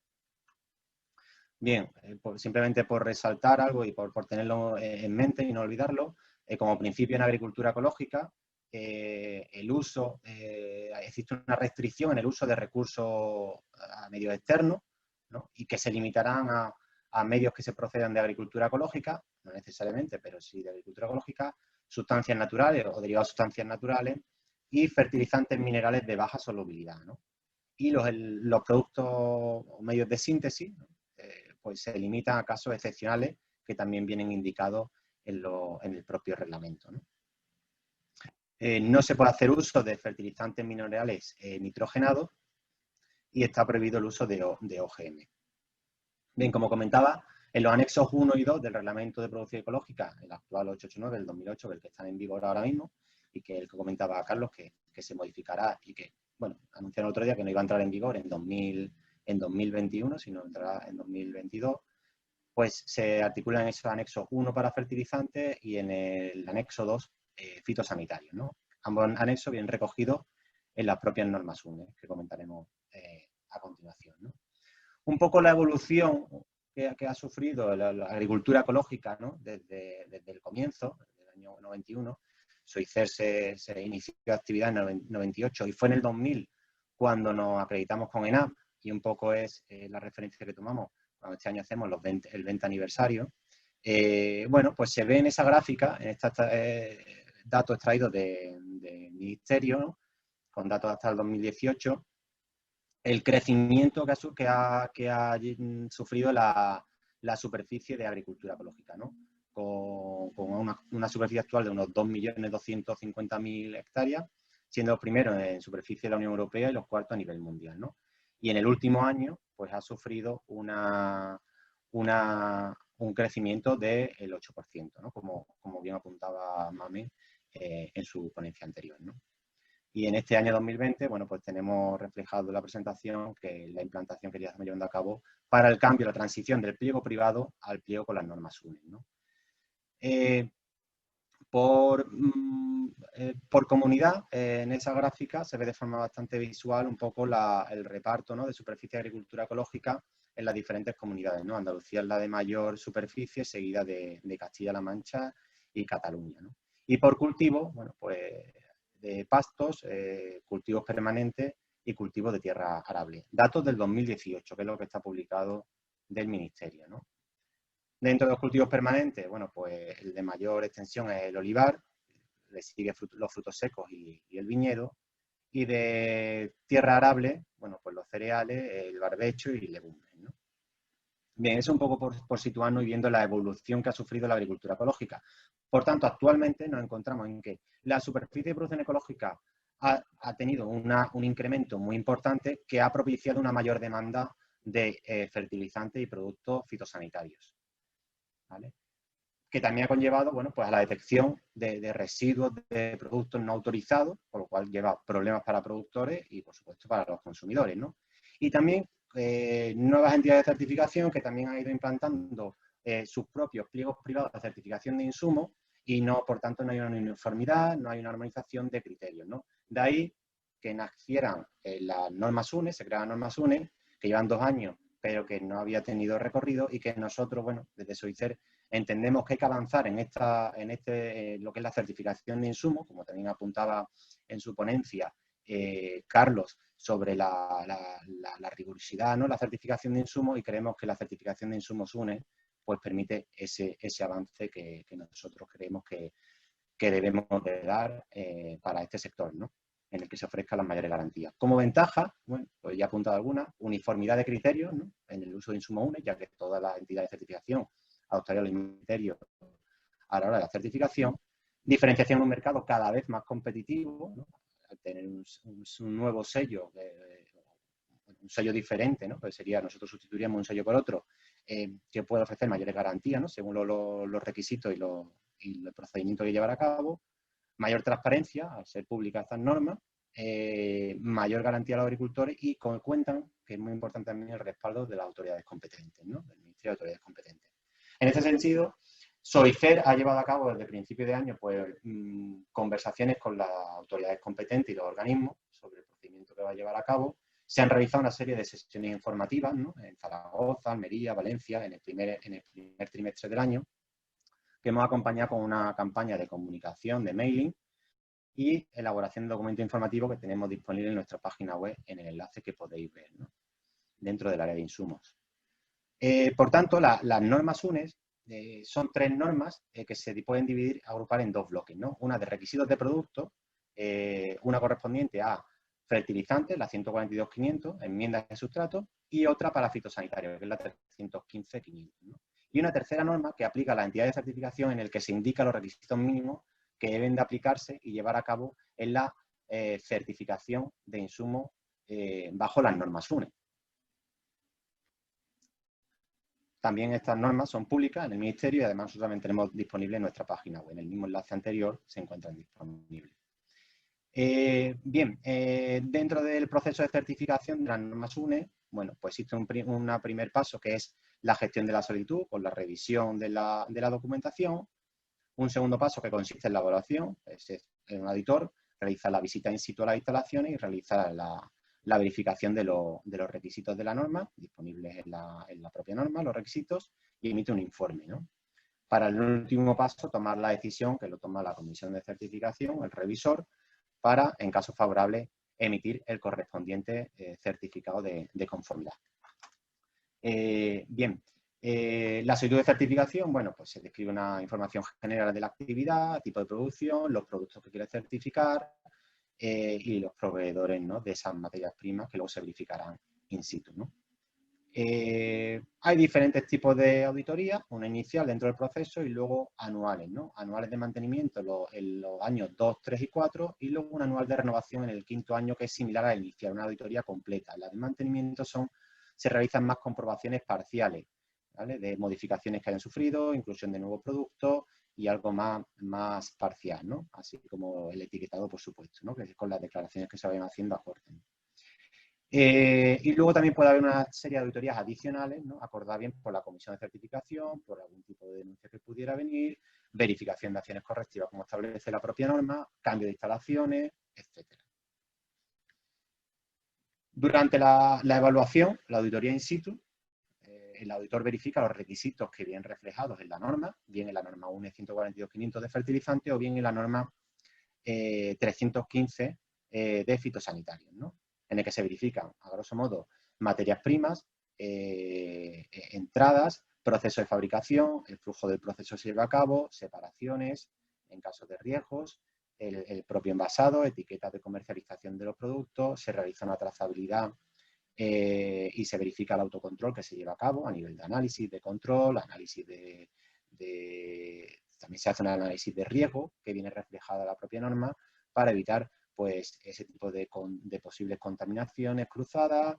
Bien, simplemente por resaltar algo y por tenerlo en mente y no olvidarlo, como principio en agricultura ecológica, existe una restricción en el uso de recursos a medios externos, ¿no? Y que se limitarán a medios que se procedan de agricultura ecológica, no necesariamente, pero sí de agricultura ecológica, sustancias naturales o derivados de sustancias naturales y fertilizantes minerales de baja solubilidad, ¿no? Y los productos o medios de síntesis, ¿no? Pues se limitan a casos excepcionales que también vienen indicados en el propio reglamento, ¿no? No se puede hacer uso de fertilizantes minerales nitrogenados y está prohibido el uso de OGM. Bien, como comentaba, en los anexos 1 y 2 del Reglamento de Producción Ecológica, el actual 889 del 2008, el que está en vigor ahora mismo, y que el que comentaba Carlos, que se modificará y que, bueno, anunciaron el otro día que no iba a entrar en vigor en 2021, sino entrará en 2022, pues se articulan en esos anexos 1 para fertilizantes y en el anexo 2 fitosanitarios, ¿no? Ambos anexos vienen recogidos en las propias normas UNES, que comentaremos a continuación, ¿no? Un poco la evolución que ha sufrido la agricultura ecológica, ¿no? Desde el comienzo, desde el año 91. SOICER se inició actividad en el 98 y fue en el 2000 cuando nos acreditamos con ENAP, y un poco es la referencia que tomamos cuando este año hacemos el 20 aniversario. Bueno, pues se ve en esa gráfica, en estos datos extraídos del Ministerio, ¿no? Con datos hasta el 2018, el crecimiento que ha sufrido la superficie de agricultura ecológica, ¿no? Con una superficie actual de unos 2.250.000 hectáreas, siendo los primeros en superficie de la Unión Europea y los cuartos a nivel mundial, ¿no? Y en el último año, pues ha sufrido un crecimiento del 8%, ¿no? Como bien apuntaba Mame en su ponencia anterior, ¿no? Y en este año 2020, bueno, pues tenemos reflejado en la presentación que la implantación que ya estamos llevando a cabo para el cambio, la transición del pliego privado al pliego con las normas UNES, ¿no? Por comunidad, en esa gráfica se ve de forma bastante visual un poco el reparto, ¿no? De superficie de agricultura ecológica en las diferentes comunidades, ¿no? Andalucía es la de mayor superficie, seguida de Castilla-La Mancha y Cataluña, ¿no? Y por cultivo, bueno, pues de pastos, cultivos permanentes y cultivo de tierra arable. Datos del 2018, que es lo que está publicado del Ministerio, ¿no? Dentro de los cultivos permanentes, bueno, pues el de mayor extensión es el olivar, le sigue los frutos secos y el viñedo, y de tierra arable, bueno, pues los cereales, el barbecho y legumbres, ¿no? Bien, eso un poco por situarnos y viendo la evolución que ha sufrido la agricultura ecológica. Por tanto, actualmente nos encontramos en que la superficie de producción ecológica ha tenido un incremento muy importante que ha propiciado una mayor demanda de fertilizantes y productos fitosanitarios, ¿vale? Que también ha conllevado, bueno, pues a la detección de residuos de productos no autorizados, por lo cual lleva problemas para productores y, por supuesto, para los consumidores, ¿no? Y también nuevas entidades de certificación que también han ido implantando sus propios pliegos privados de certificación de insumos y, no, por tanto, no hay una uniformidad, no hay una armonización de criterios, ¿no? De ahí que nacieran las normas UNE, se crearon normas UNE, que llevan 2 años, pero que no había tenido recorrido y que nosotros, bueno, desde SOICER entendemos que hay que avanzar en lo que es la certificación de insumos, como también apuntaba en su ponencia Carlos, sobre la rigurosidad, ¿no? La certificación de insumos, y creemos que la certificación de insumos UNE pues permite ese avance que nosotros creemos que debemos de dar para este sector, ¿no? En el que se ofrezcan las mayores garantías. Como ventaja, bueno, pues ya he apuntado algunas, uniformidad de criterios, ¿no? En el uso de insumos UNE, ya que todas las entidades de certificación adoptarían los mismos criterios a la hora de la certificación. Diferenciación en un mercado cada vez más competitivo, ¿no? Al tener un nuevo sello, un sello diferente, ¿no? Pues sería, nosotros sustituiríamos un sello por otro, que puede ofrecer mayores garantías, ¿no? Según los requisitos y el procedimiento que llevar a cabo. Mayor transparencia, al ser públicas estas normas, mayor garantía a los agricultores y cuentan, que es muy importante también, el respaldo de las autoridades competentes, ¿no? Del Ministerio de Autoridades Competentes. En este sentido, SOICER ha llevado a cabo desde principio de año pues, conversaciones con las autoridades competentes y los organismos sobre el procedimiento que va a llevar a cabo. Se han realizado una serie de sesiones informativas, ¿no? En Zaragoza, Almería, Valencia, en el primer trimestre del año, que hemos acompañado con una campaña de comunicación, de mailing y elaboración de documento informativo que tenemos disponible en nuestra página web en el enlace que podéis ver, ¿no? Dentro del área de insumos. Por tanto, las normas UNES son 3 normas que se pueden agrupar en 2 bloques, ¿no? Una de requisitos de producto, una correspondiente a fertilizantes, la 142.500, enmiendas de sustrato, y otra para fitosanitarios, que es la 315.500, ¿no? Y una tercera norma que aplica a la entidad de certificación en el que se indica los requisitos mínimos que deben de aplicarse y llevar a cabo en la certificación de insumos bajo las normas UNE. También estas normas son públicas en el Ministerio y además nosotros también tenemos disponible en nuestra página web. En el mismo enlace anterior se encuentran disponibles. Dentro del proceso de certificación de las normas UNE, bueno, pues existe un primer paso que es la gestión de la solicitud con la revisión de la documentación. Un segundo paso que consiste en la evaluación, un auditor realiza la visita in situ a las instalaciones y realiza la verificación de los requisitos de la norma, disponibles en la propia norma, los requisitos, y emite un informe, ¿no? Para el último paso, tomar la decisión, que lo toma la comisión de certificación, el revisor, para, en caso favorable, emitir el correspondiente certificado de conformidad. La solicitud de certificación, bueno, pues se describe una información general de la actividad, tipo de producción, los productos que quiere certificar y los proveedores, ¿no? De esas materias primas que luego se verificarán in situ, ¿no? Hay diferentes tipos de auditoría, una inicial dentro del proceso y luego anuales, ¿no? Anuales de mantenimiento en los años 2, 3 y 4 y luego un anual de renovación en el 5.º año que es similar a la inicial, una auditoría completa. Las de mantenimiento se realizan más comprobaciones parciales, ¿vale? De modificaciones que hayan sufrido, inclusión de nuevos productos y algo más parcial, ¿no? Así como el etiquetado, por supuesto, ¿no? Que es con las declaraciones que se vayan haciendo acorde. Y luego también puede haber una serie de auditorías adicionales, ¿no? Acordadas bien por la comisión de certificación, por algún tipo de denuncia que pudiera venir, verificación de acciones correctivas como establece la propia norma, cambio de instalaciones, etc. Durante la evaluación, la auditoría in situ, el auditor verifica los requisitos que vienen reflejados en la norma, bien en la norma UNE 142.500 de fertilizante o bien en la norma 315 de fitosanitarios, ¿no? en el que se verifican, a grosso modo, materias primas, entradas, proceso de fabricación, el flujo del proceso se lleva a cabo, separaciones en caso de riesgos, el propio envasado, etiquetas de comercialización de los productos, se realiza una trazabilidad y se verifica el autocontrol que se lleva a cabo a nivel de análisis, de control, análisis también se hace un análisis de riesgo que viene reflejado en la propia norma para evitar pues, ese tipo de posibles contaminaciones cruzadas,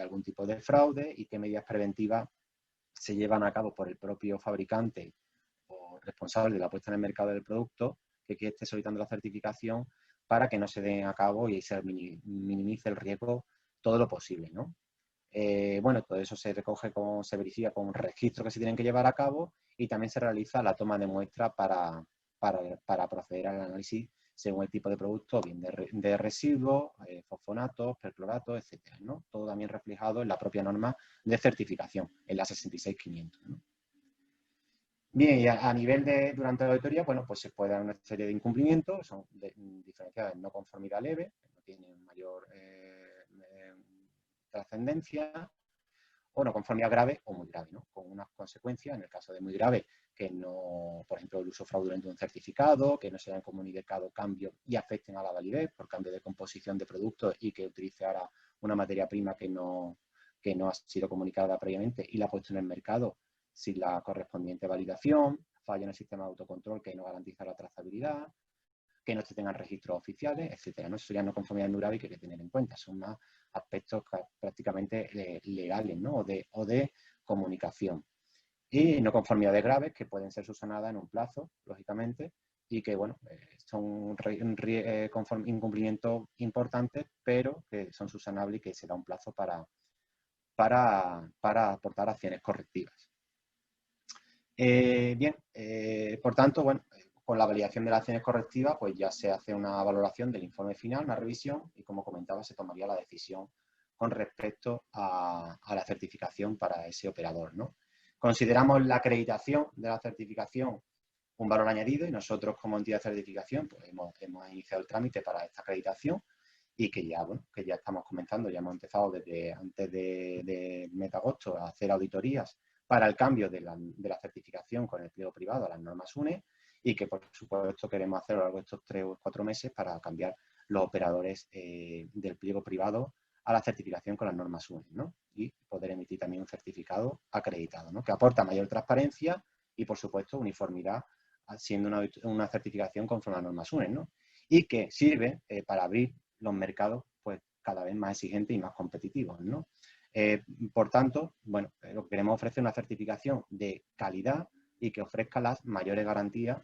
algún tipo de fraude y qué medidas preventivas se llevan a cabo por el propio fabricante o responsable de la puesta en el mercado del producto que esté solicitando la certificación para que no se den a cabo y se minimice el riesgo todo lo posible, ¿no? Bueno, todo eso se recoge, se verifica con registros que se tienen que llevar a cabo y también se realiza la toma de muestras para proceder al análisis según el tipo de producto, bien de residuos, fosfonatos, percloratos, etcétera, ¿no? Todo también reflejado en la propia norma de certificación, en la 66500, ¿no? Bien, y a nivel durante la auditoría, bueno, pues se puede dar una serie de incumplimientos, son diferenciados en no conformidad leve, que no tienen mayor trascendencia, o no conformidad grave o muy grave, ¿no? Con unas consecuencias, en el caso de muy grave, que no, por ejemplo, el uso fraudulento de un certificado, que no se hayan comunicado cambios y afecten a la validez por cambio de composición de productos y que utilice ahora una materia prima que no ha sido comunicada previamente y la ha puesto en el mercado sin la correspondiente validación, fallo en el sistema de autocontrol que no garantiza la trazabilidad, que no se tengan registros oficiales, etcétera, ¿no? Eso sería no conformidad muy grave que hay que tener en cuenta. Son más aspectos prácticamente legales, ¿no? o de comunicación. Y no conformidades graves que pueden ser subsanadas en un plazo, lógicamente, y que, bueno, son incumplimientos importantes, pero que son subsanables y que se da un plazo para aportar acciones correctivas. Bien, por tanto, bueno, con la validación de las acciones correctivas, pues ya se hace una valoración del informe final, una revisión, y como comentaba, se tomaría la decisión con respecto a la certificación para ese operador, ¿no? Consideramos la acreditación de la certificación un valor añadido y nosotros como entidad de certificación pues hemos iniciado el trámite para esta acreditación y que ya, bueno, que ya estamos comenzando, ya hemos empezado desde antes de mes de agosto a hacer auditorías para el cambio de la certificación con el pliego privado a las normas UNE y que, por supuesto, queremos hacer a lo largo de estos 3 o 4 meses para cambiar los operadores del pliego privado a la certificación con las normas UNE, ¿no? Y poder emitir también un certificado acreditado, ¿no? Que aporta mayor transparencia y, por supuesto, uniformidad, siendo una certificación conforme a las normas UNE, ¿no? Y que sirve para abrir los mercados pues, cada vez más exigentes y más competitivos, ¿no? Por tanto, bueno, lo que queremos ofrecer es una certificación de calidad y que ofrezca las mayores garantías,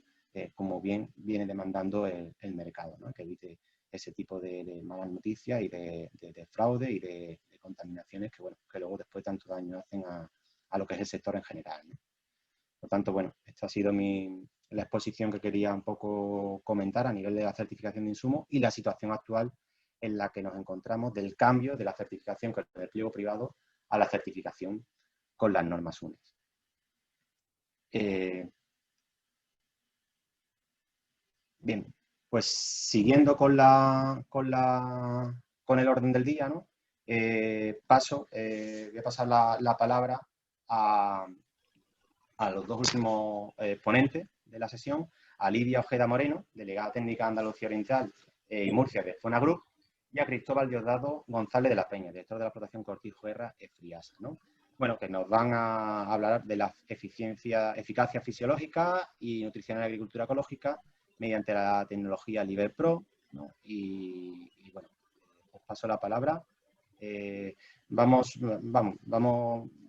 como bien viene demandando el mercado, ¿no? Que evite ese tipo de malas noticias y de fraude y de contaminaciones que, bueno, que luego después tanto daño hacen a lo que es el sector en general, ¿no? Por tanto, bueno, esta ha sido la exposición que quería un poco comentar a nivel de la certificación de insumos y la situación actual en la que nos encontramos del cambio de la certificación con el pliego privado a la certificación con las normas UNE. Bien, pues siguiendo con el orden del día, ¿no? Voy a pasar la palabra a los dos últimos ponentes de la sesión, a Lidia Ojeda Moreno, delegada técnica Andalucía Oriental y Murcia de Zona Group, y a Cristóbal Diosdado González de la Peña, director de la explotación Cortijo Guerra Friasa, ¿no? Bueno, que nos van a hablar de la eficacia fisiológica y nutricional de la agricultura ecológica mediante la tecnología LiberPro, ¿no? Y bueno, os paso la palabra. Vamos,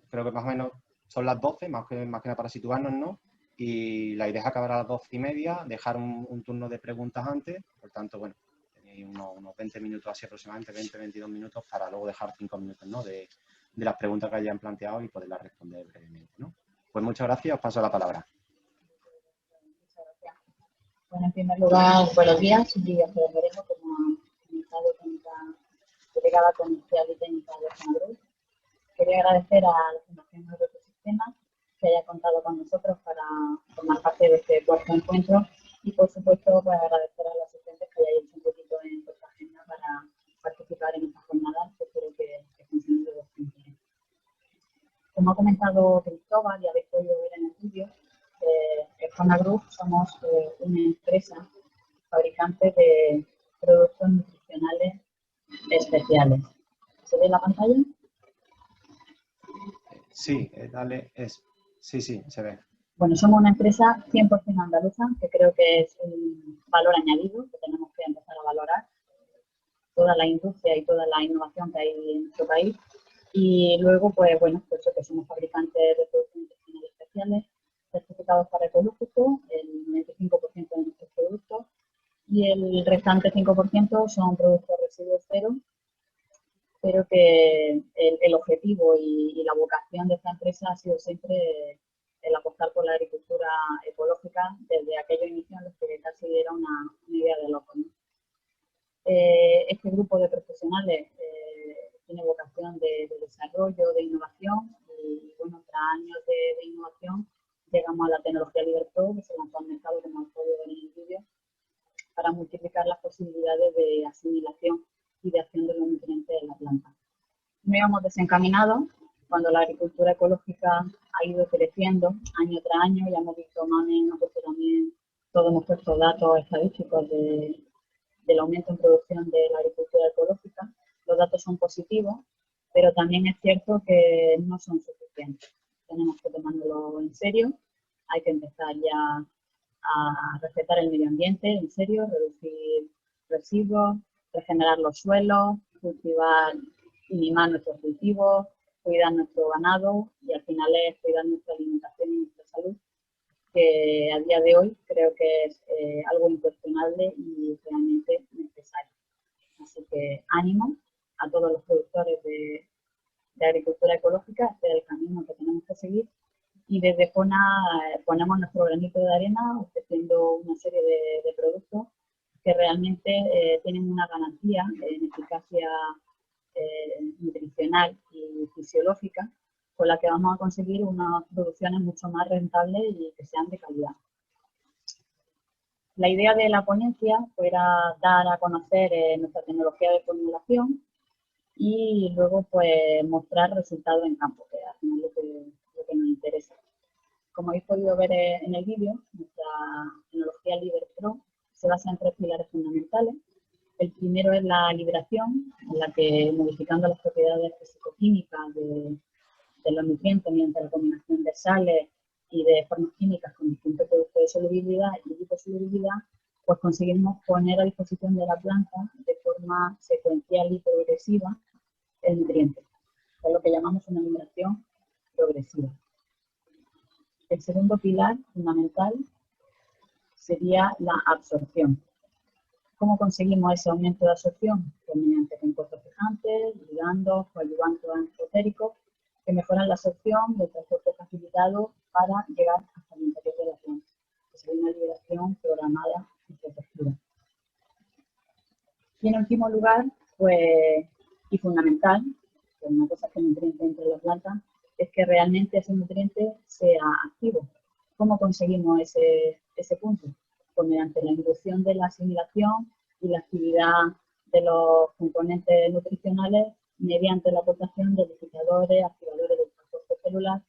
creo que más o menos son las 12, más que nada para situarnos, ¿no? Y la idea es acabar a las 12:30, dejar un turno de preguntas antes, por tanto, bueno, tenéis unos 20 minutos así aproximadamente, 20-22 minutos para luego dejar 5 minutos, ¿no? De las preguntas que hayan planteado y poderlas responder brevemente, ¿no? Pues muchas gracias, os paso la palabra. Muchas gracias. Bueno, en primer lugar, buenos días, soy Lidia Ojeda Moreno, como administradora técnica delegada comercial y técnica de Zona Group. Quería agradecer a la Fundación Agroecosistemas que haya contado con nosotros para formar parte de este cuarto encuentro y, por supuesto, pues agradecer a los asistentes que hayáis hecho un poquito en vuestra agenda para participar en esta jornada, que espero que funcione de vuestro interés. Como ha comentado Cristóbal y habéis podido ver en el vídeo, Efona Group somos una empresa fabricante de productos nutricionales especiales. ¿Se ve en la pantalla? Sí, sí, se ve. Bueno, somos una empresa 100% andaluza, que creo que es un valor añadido que tenemos que empezar a valorar. Toda la industria y toda la innovación que hay en nuestro país. Y luego, pues bueno, pues que somos fabricantes de productos nutricionales especiales, certificados para ecológico, el 95% de nuestros productos, y el restante 5% son productos residuos cero, pero que el objetivo y la vocación de esta empresa ha sido siempre el apostar por la agricultura ecológica desde aquellos inicios en los que casi era una idea de loco, ¿no? Este grupo de profesionales tiene vocación de desarrollo, de innovación, y bueno, tras años de innovación llegamos a la tecnología LiberPro, que se lanzó al mercado, como habéis podido ver en el vídeo, para multiplicar las posibilidades de asimilación y de acción de los nutrientes en la planta. No íbamos desencaminados cuando la agricultura ecológica ha ido creciendo año tras año, ya hemos visto más o menos, porque también todos hemos puesto datos estadísticos del aumento en producción de la agricultura ecológica. Los datos son positivos, pero también es cierto que no son suficientes. Tenemos que tomárnoslo en serio, hay que empezar ya a respetar el medio ambiente, en serio, reducir residuos, regenerar los suelos, cultivar y mimar nuestros cultivos, cuidar nuestro ganado y al final es cuidar nuestra alimentación y nuestra salud, que a día de hoy creo que es algo incuestionable y realmente necesario. Así que ánimo a todos los productores de agricultura ecológica, este es el camino que tenemos que seguir, y desde Efona ponemos nuestro granito de arena ofreciendo una serie de productos que realmente tienen una garantía en eficacia nutricional y fisiológica, con la que vamos a conseguir unas producciones mucho más rentables y que sean de calidad. La idea de la ponencia era dar a conocer nuestra tecnología de formulación y luego pues mostrar resultados en campo, que al final es lo que nos interesa. Como habéis podido ver en el vídeo, nuestra tecnología LiberPro se basa en 3 pilares fundamentales. El primero es la liberación, en la que modificando las propiedades físico-químicas de los nutrientes mediante la combinación de sales y de formas químicas con distintos productos de solubilidad y liposolubilidad, pues conseguimos poner a disposición de la planta de forma secuencial y progresiva el nutriente. Es lo que llamamos una liberación progresiva. El segundo pilar fundamental sería la absorción. ¿Cómo conseguimos ese aumento de absorción? Pues mediante compuestos fijantes, ligandos, coadyuvantes antitéricos, que mejoran la absorción y el transporte facilitado para llegar hasta el interior de la planta. Que sería una liberación programada y protegida. Y en último lugar, pues, y fundamental, que una cosa que el nutriente entra en la planta, es que realmente ese nutriente sea activo. ¿Cómo conseguimos ese punto? Pues mediante la inducción de la asimilación y la actividad de los componentes nutricionales mediante la aportación de liquidadores, activadores del transporte celular,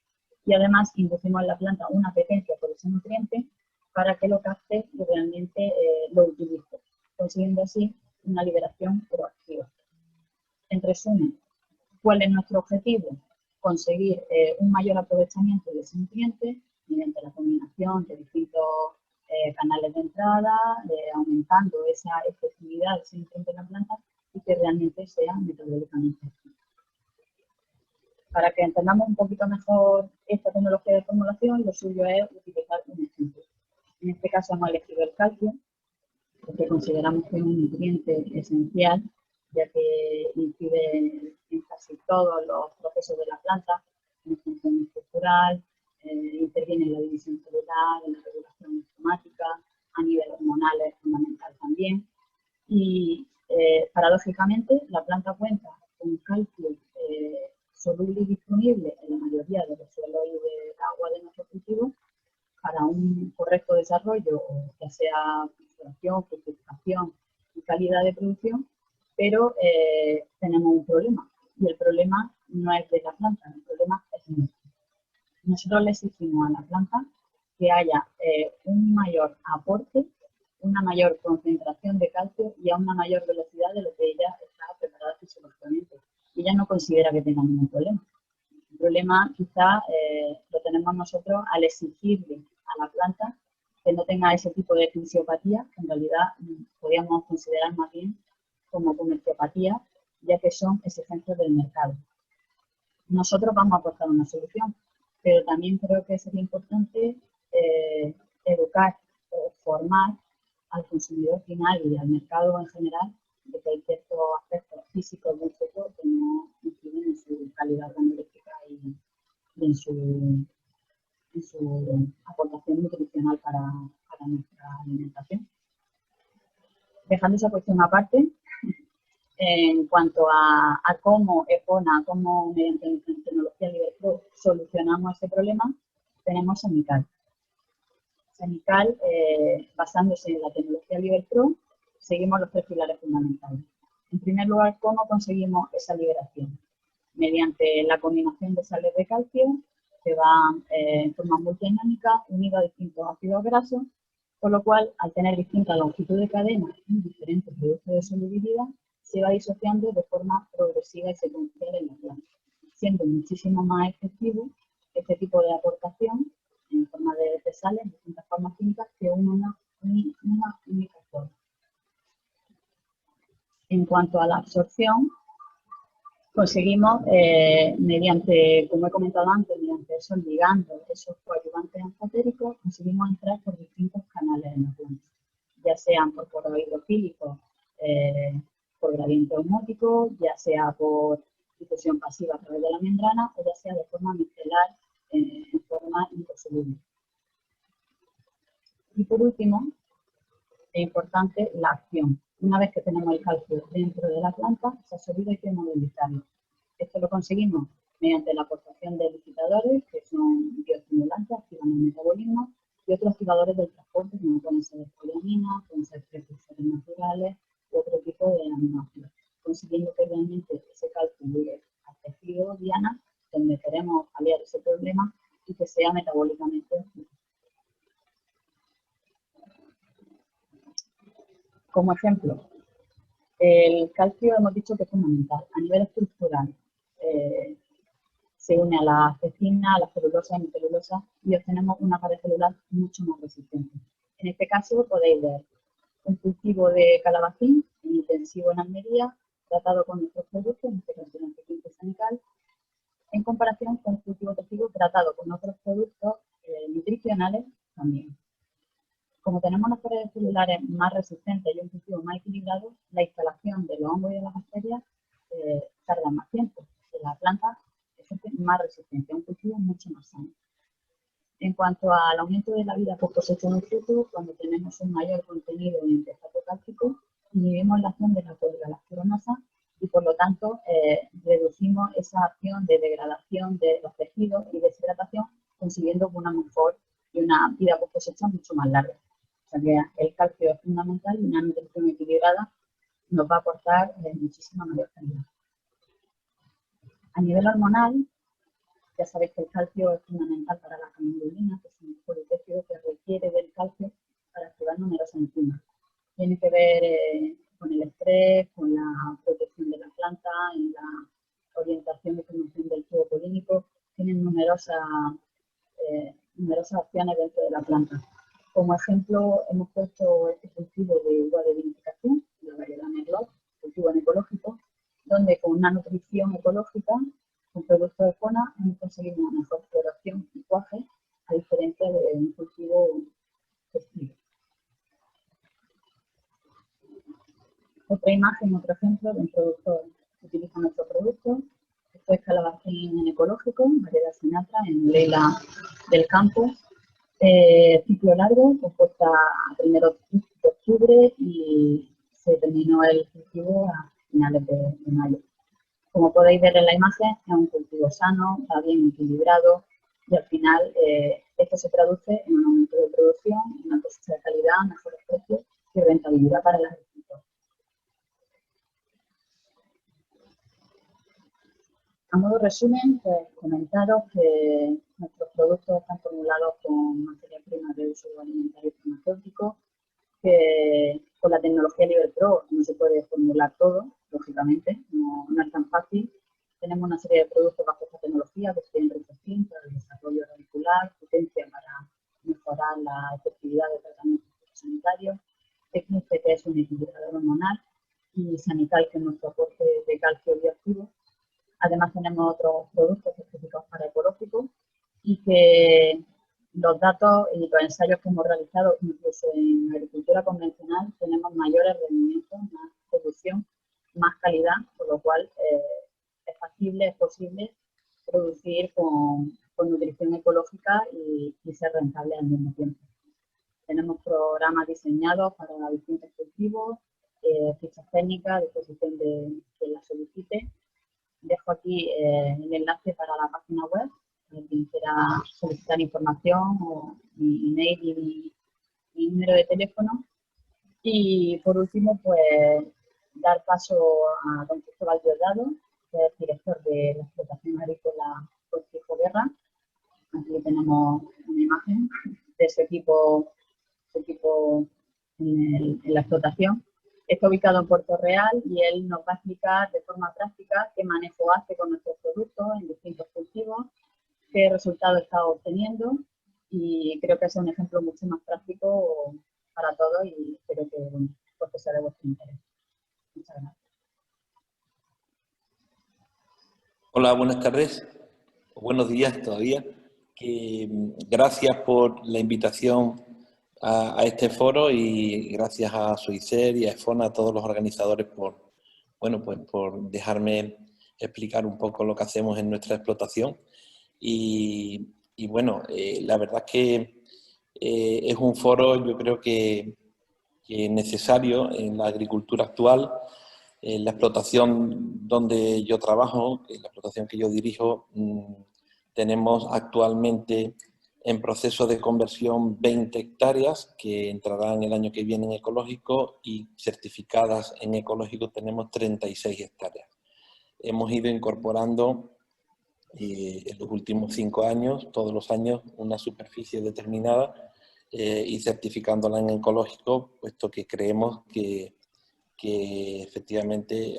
y además inducimos en la planta una apetencia por ese nutriente para que lo capte y realmente lo utilice, consiguiendo así una liberación proactiva. En resumen, ¿cuál es nuestro objetivo? Conseguir un mayor aprovechamiento de ese nutriente mediante la combinación de distintos canales de entrada, aumentando esa efectividad de ese nutriente en la planta y que realmente sea metabólicamente activo. Para que entendamos un poquito mejor esta tecnología de formulación, lo suyo es utilizar un ejemplo. En este caso hemos elegido el calcio, porque consideramos que es un nutriente esencial, ya que incide en casi todos los procesos de la planta, en la función estructural, interviene en la división celular, en la regulación enzimática, a nivel hormonal es fundamental también. Y paradójicamente la planta cuenta con calcio soluble y disponible en la mayoría de los suelos y del agua de nuestros cultivos para un correcto desarrollo, ya sea floración, fructificación y calidad de producción, pero tenemos un problema, y el problema no es de la planta, el problema es nuestro. Nosotros le exigimos a la planta que haya un mayor aporte, una mayor concentración de calcio y a una mayor velocidad de lo que ella está preparada fisiológicamente. Ella no considera que tenga ningún problema. El problema quizá lo tenemos nosotros al exigirle a la planta que no tenga ese tipo de fisiopatía, que en realidad podríamos considerar más bien como comerciopatía, ya que son exigencias del mercado. Nosotros vamos a aportar una solución, pero también creo que sería importante educar o formar al consumidor final y al mercado en general de que hay ciertos aspectos físicos del foco que no inciden en su calidad organoléptica y en su aportación nutricional para nuestra alimentación. Dejando esa cuestión aparte, en cuanto a cómo EFONA, cómo mediante nuestra tecnología LiberPro solucionamos ese problema, tenemos Semical. Semical, basándose en la tecnología LiberPro, seguimos los tres pilares fundamentales. En primer lugar, ¿cómo conseguimos esa liberación? Mediante la combinación de sales de calcio, que van en forma multidinámica, unidas a distintos ácidos grasos, por lo cual, al tener distinta longitud de cadena y diferentes productos de solubilidad, se va disociando de forma progresiva y secuencial en la planta, siendo muchísimo más efectivo este tipo de aportación en forma de sales, en distintas formas químicas, que una única forma. En cuanto a la absorción, conseguimos, mediante, como he comentado antes, mediante eso, ligando esos coadyuvantes anfotéricos, conseguimos entrar por distintos canales en la planta, ya sean por poros hidrofílicos, por gradiente osmótico, ya sea por difusión pasiva a través de la membrana o ya sea de forma micelar en forma insoluble. Y por último, es importante la acción. Una vez que tenemos el calcio dentro de la planta, se absorbe y hay que movilizarlo. Esto lo conseguimos mediante la aportación de excitadores, que son bioestimulantes, activan el metabolismo, y otros activadores del transporte, como pueden ser poliaminas, pueden ser precursores naturales, u otro tipo de aminoácidos, consiguiendo que realmente ese calcio llegue al tejido diana, donde queremos paliar ese problema y que sea metabólicamente útil. Como ejemplo, el calcio hemos dicho que es fundamental. A nivel estructural, se une a la cecina, a la celulosa, a la hemicelulosa y obtenemos una pared celular mucho más resistente. En este caso podéis ver un cultivo de calabacín intensivo en Almería, tratado con nuestros productos, en este caso el antiquímico Semical, en comparación con un cultivo testigo tratado con otros productos nutricionales también. Como tenemos unas paredes celulares más resistentes y un cultivo más equilibrado, la instalación de los hongos y de las bacterias tarda más tiempo. En la planta es más resistente, un cultivo mucho más sano. En cuanto al aumento de la vida post cosecha de un fruto, cuando tenemos un mayor contenido en fosfato cálcico, inhibimos la acción de la poligalacturonosa y por lo tanto reducimos esa acción de degradación de los tejidos y deshidratación, consiguiendo una mejor y una vida post cosecha mucho más larga. O sea que el calcio es fundamental y una nutrición equilibrada nos va a aportar muchísima mayor calidad. A nivel hormonal, ya sabéis que el calcio es fundamental para la caminulina, que es un polipéptido que requiere del calcio para activar numerosas enzimas. Tiene que ver con el estrés, con la protección de la planta, en la orientación y promoción del tubo polínico. Tienen numerosas acciones dentro de la planta. Como ejemplo, hemos puesto este cultivo de uva de vinificación, la variedad Merlot, cultivo en ecológico, donde con una nutrición ecológica, con productos de EFONA, hemos conseguido una mejor floración y cuaje, a diferencia de un cultivo festivo. Otra imagen, otro ejemplo de un productor que utiliza nuestro producto. Esto es calabacín ecológico, variedad Sinatra, en Leila del Campo. Ciclo largo, compuesta a primeros de octubre y se terminó el cultivo a finales de mayo. Como podéis ver en la imagen, es un cultivo sano, está bien equilibrado y al final esto se traduce en un aumento de producción, en una cosecha de calidad, mejores precios y rentabilidad para el agricultor. A modo de resumen, pues comentaros que nuestros productos están formulados con materia prima de uso alimentario y farmacéutico, que con la tecnología LiberPro no se puede formular todo, lógicamente, no es tan fácil. Tenemos una serie de productos bajo esta tecnología que tienen retrofit para el desarrollo radicular, potencia para mejorar la efectividad de tratamientos sanitarios, Eclipse, que es un equilibrador hormonal, y Sanical, que es nuestro aporte de calcio bioactivo. Además tenemos otros productos específicos para ecológicos y que los datos y los ensayos que hemos realizado, incluso en agricultura convencional, tenemos mayores rendimientos, más producción, más calidad, por lo cual es factible, es posible producir con nutrición ecológica y ser rentable al mismo tiempo. Tenemos programas diseñados para distintos cultivos, fichas técnicas a disposición de quien las solicite. Dejo aquí el enlace para la página web, quien quiera solicitar información, o mi email y mi número de teléfono. Y por último, pues dar paso a don Cristóbal Diosdado, que es director de la explotación agrícola Cortijo Guerra. Aquí tenemos una imagen de su equipo en la explotación. Está ubicado en Puerto Real y él nos va a explicar de forma práctica qué manejo hace con nuestros productos en distintos cultivos, qué resultados está obteniendo, y creo que es un ejemplo mucho más práctico para todos y espero que pues sea de vuestro interés. Muchas gracias. Hola, buenas tardes, o buenos días todavía. Gracias por la invitación a este foro y gracias a Soicer y a EFONA, a todos los organizadores por dejarme explicar un poco lo que hacemos en nuestra explotación. Y bueno, la verdad es que es un foro, yo creo que necesario en la agricultura actual. En la explotación donde yo trabajo, en la explotación que yo dirijo, tenemos actualmente en proceso de conversión 20 hectáreas que entrarán el año que viene en ecológico, y certificadas en ecológico tenemos 36 hectáreas. Hemos ido incorporando en los últimos 5 años, todos los años, una superficie determinada y certificándola en ecológico, puesto que creemos que efectivamente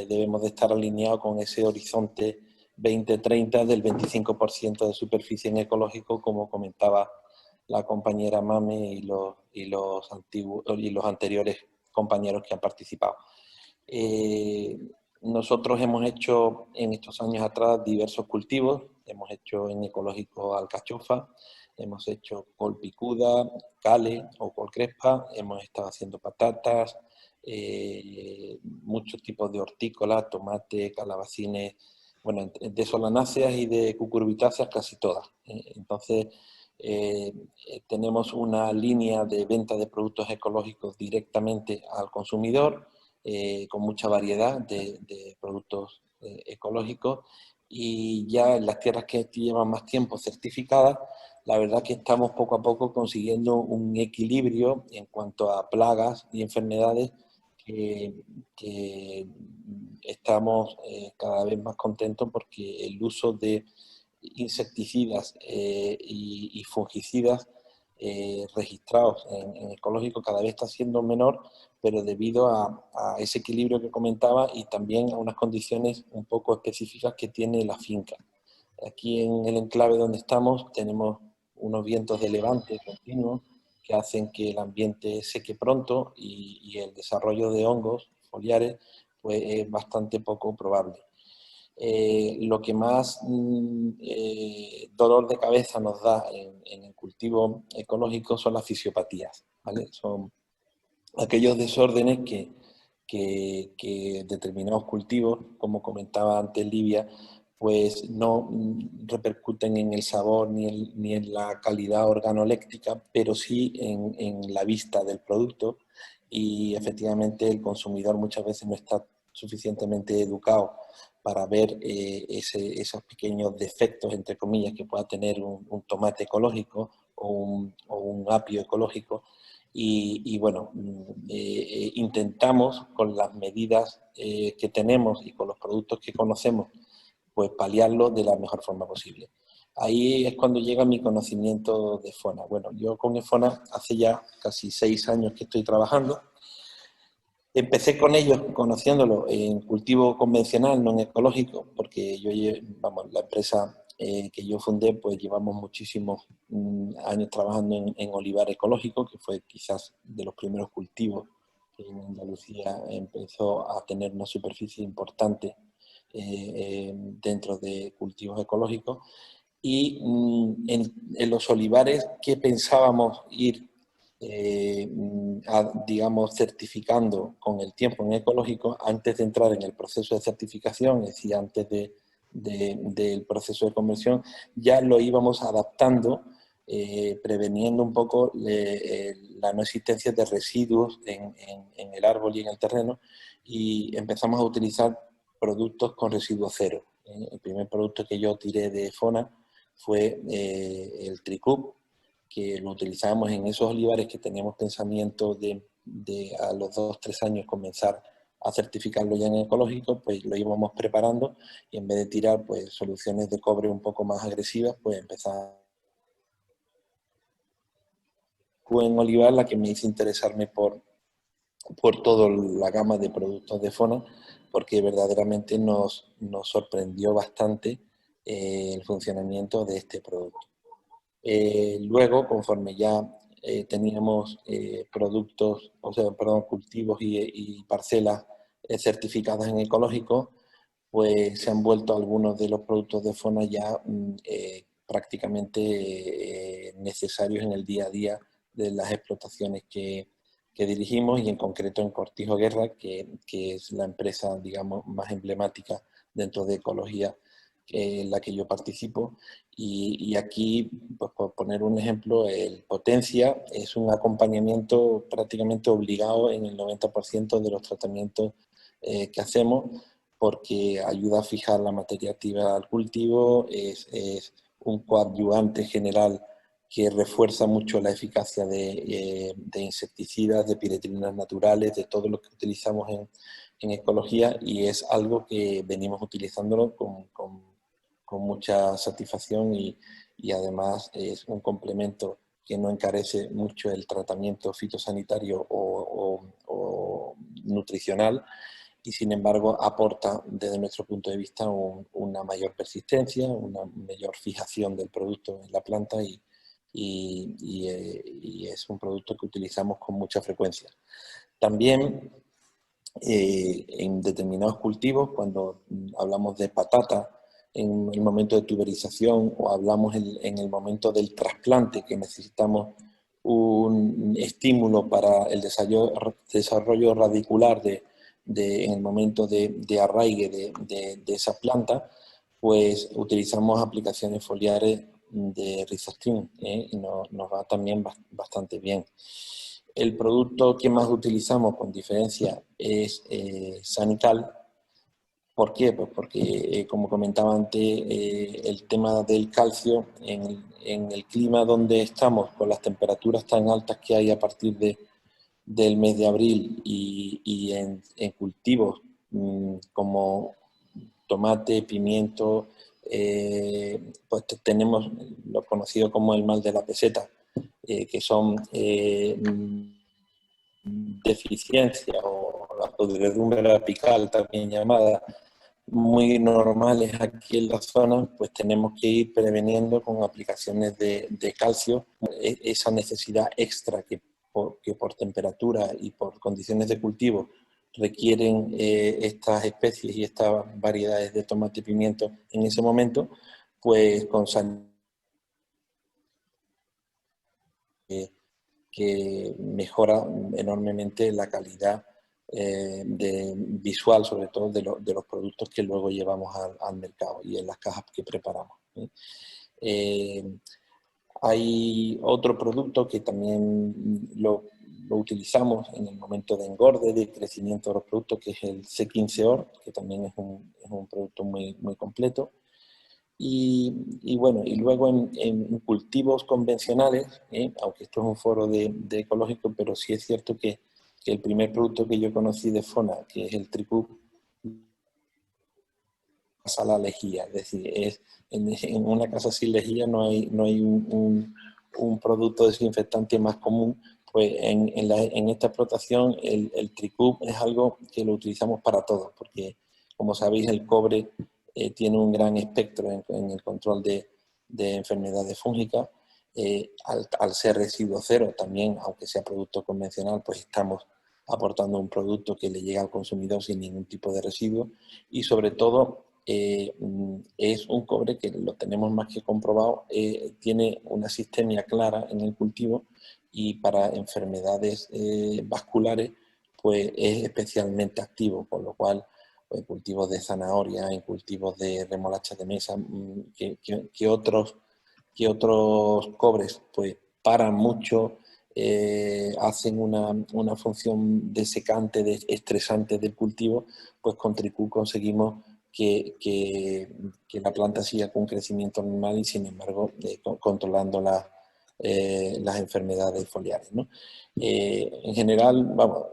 debemos de estar alineados con ese horizonte 2030 del 25% de superficie en ecológico, como comentaba la compañera Mame y los anteriores compañeros que han participado. Nosotros hemos hecho en estos años atrás diversos cultivos. Hemos hecho en ecológico alcachofa, hemos hecho col picuda, cale o col crespa, hemos estado haciendo patatas, muchos tipos de hortícolas, tomate, calabacines, bueno, de solanáceas y de cucurbitáceas casi todas. Entonces, tenemos una línea de venta de productos ecológicos directamente al consumidor, con mucha variedad de productos ecológicos, y ya en las tierras que llevan más tiempo certificadas, la verdad que estamos poco a poco consiguiendo un equilibrio en cuanto a plagas y enfermedades que estamos cada vez más contentos, porque el uso de insecticidas y fungicidas registrados en ecológico cada vez está siendo menor, pero debido a ese equilibrio que comentaba y también a unas condiciones un poco específicas que tiene la finca. Aquí en el enclave donde estamos tenemos unos vientos de levante continuos que hacen que el ambiente seque pronto y el desarrollo de hongos foliares pues, es bastante poco probable. Lo que más dolor de cabeza nos da en el cultivo ecológico son las fisiopatías, ¿vale? Son aquellos desórdenes que determinados cultivos, como comentaba antes Livia, pues no repercuten en el sabor ni en la calidad organoléctrica, pero sí en la vista del producto, y efectivamente el consumidor muchas veces no está suficientemente educado para ver esos pequeños defectos, entre comillas, que pueda tener un tomate ecológico o un apio ecológico. Y bueno, intentamos con las medidas que tenemos y con los productos que conocemos, pues paliarlo de la mejor forma posible. Ahí es cuando llega mi conocimiento de FONA. Bueno, yo con FONA hace ya casi 6 años que estoy trabajando. Empecé con ellos conociéndolo en cultivo convencional, no en ecológico, porque yo, vamos, la empresa que yo fundé, pues llevamos muchísimos años trabajando en olivar ecológico, que fue quizás de los primeros cultivos que en Andalucía empezó a tener una superficie importante dentro de cultivos ecológicos. Y en los olivares que pensábamos ir digamos, certificando con el tiempo en ecológico, antes de entrar en el proceso de certificación, es decir, antes del proceso de conversión, ya lo íbamos adaptando, preveniendo un poco la no existencia de residuos en el árbol y en el terreno, y empezamos a utilizar productos con residuo cero. El primer producto que yo tiré de FONA fue el Tricup, que lo utilizábamos en esos olivares que teníamos pensamiento de a los 2-3 años comenzar a certificarlo ya en ecológico, pues lo íbamos preparando, y en vez de tirar pues soluciones de cobre un poco más agresivas, pues empezar en olivar, la que me hizo interesarme por toda la gama de productos de FONA, porque verdaderamente nos sorprendió bastante el funcionamiento de este producto. Luego, conforme ya teníamos productos, cultivos y parcelas certificadas en ecológico, pues se han vuelto algunos de los productos de FONA ya prácticamente necesarios en el día a día de las explotaciones que dirigimos, y en concreto en Cortijo Guerra, que es la empresa, digamos, más emblemática dentro de ecología en la que yo participo. Y aquí, pues, por poner un ejemplo, el Potencia es un acompañamiento prácticamente obligado en el 90% de los tratamientos que hacemos, porque ayuda a fijar la materia activa al cultivo, es un coadyuvante general que refuerza mucho la eficacia de insecticidas, de piretrinas naturales, de todo lo que utilizamos en ecología, y es algo que venimos utilizándolo con mucha satisfacción, y además es un complemento que no encarece mucho el tratamiento fitosanitario o nutricional, y sin embargo aporta desde nuestro punto de vista una mayor persistencia, una mayor fijación del producto en la planta, y es un producto que utilizamos con mucha frecuencia. También en determinados cultivos, cuando hablamos de patata, en el momento de tuberización, o hablamos en el momento del trasplante, que necesitamos un estímulo para el desarrollo radicular en el momento de arraigue de esa planta, pues utilizamos aplicaciones foliares de Rizostrin, y nos va también bastante bien. El producto que más utilizamos con diferencia es Sanical. ¿Por qué? Pues porque, como comentaba antes, el tema del calcio en el clima donde estamos, con las temperaturas tan altas que hay a partir del mes de abril, y en cultivos como tomate, pimiento, pues tenemos lo conocido como el mal de la peseta, que son deficiencia o la podredumbre apical, también llamada, muy normales aquí en la zona, pues tenemos que ir preveniendo con aplicaciones de calcio esa necesidad extra que por temperatura y por condiciones de cultivo requieren estas especies y estas variedades de tomate y pimiento en ese momento, pues con que mejora enormemente la calidad visual, sobre todo de los productos que luego llevamos al mercado y en las cajas que preparamos. Hay otro producto que también lo utilizamos en el momento de engorde, de crecimiento de los productos, que es el C15OR, que también es un producto muy, muy completo. Y bueno, y luego en cultivos convencionales, aunque esto es un foro de ecológico, pero sí es cierto que el primer producto que yo conocí de FONA, que es el Tricup, a la lejía, es decir, en una casa sin lejía no hay un producto desinfectante más común. Pues en esta explotación el Tricub es algo que lo utilizamos para todo, porque como sabéis el cobre tiene un gran espectro en el control de enfermedades fúngicas. Al ser residuo cero también, aunque sea producto convencional, pues estamos aportando un producto que le llega al consumidor sin ningún tipo de residuo, y sobre todo es un cobre que lo tenemos más que comprobado, tiene una sistemia clara en el cultivo, y para enfermedades vasculares pues es especialmente activo, con lo cual en cultivos de zanahoria, en cultivos de remolacha de mesa, que otros cobres pues paran mucho, hacen una función desecante, estresante del cultivo, pues con Tricub conseguimos que la planta siga con un crecimiento normal y sin embargo controlando las enfermedades foliares, ¿no? En general, vamos,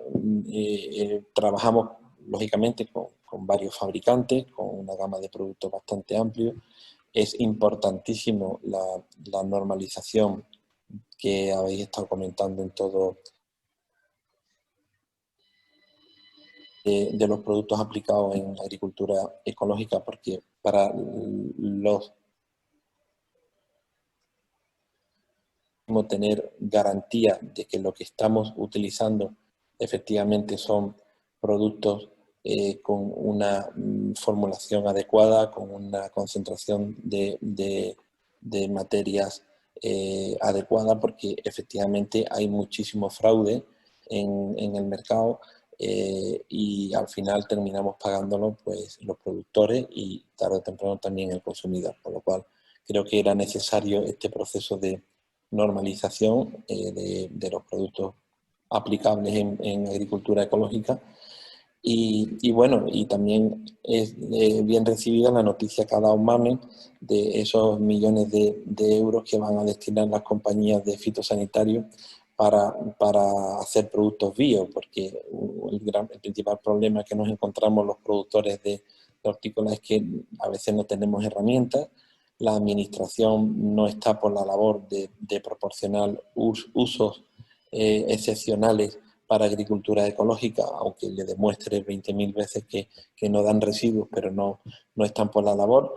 trabajamos lógicamente con varios fabricantes, con una gama de productos bastante amplia. Es importantísimo la normalización que habéis estado comentando en todo de los productos aplicados en la agricultura ecológica, porque para tener garantía de que lo que estamos utilizando efectivamente son productos con una formulación adecuada, con una concentración de materias adecuada, porque efectivamente hay muchísimo fraude en el mercado, y al final terminamos pagándolo pues los productores y tarde o temprano también el consumidor, por lo cual creo que era necesario este proceso de normalización de los productos aplicables en agricultura ecológica. Y bueno, y también es bien recibida la noticia que ha dado Mamen de esos millones de euros que van a destinar las compañías de fitosanitarios para hacer productos bio, porque el principal problema que nos encontramos los productores de hortícola es que a veces no tenemos herramientas, la administración no está por la labor de proporcionar usos excepcionales para agricultura ecológica, aunque le demuestre 20.000 veces que no dan residuos, pero no están por la labor.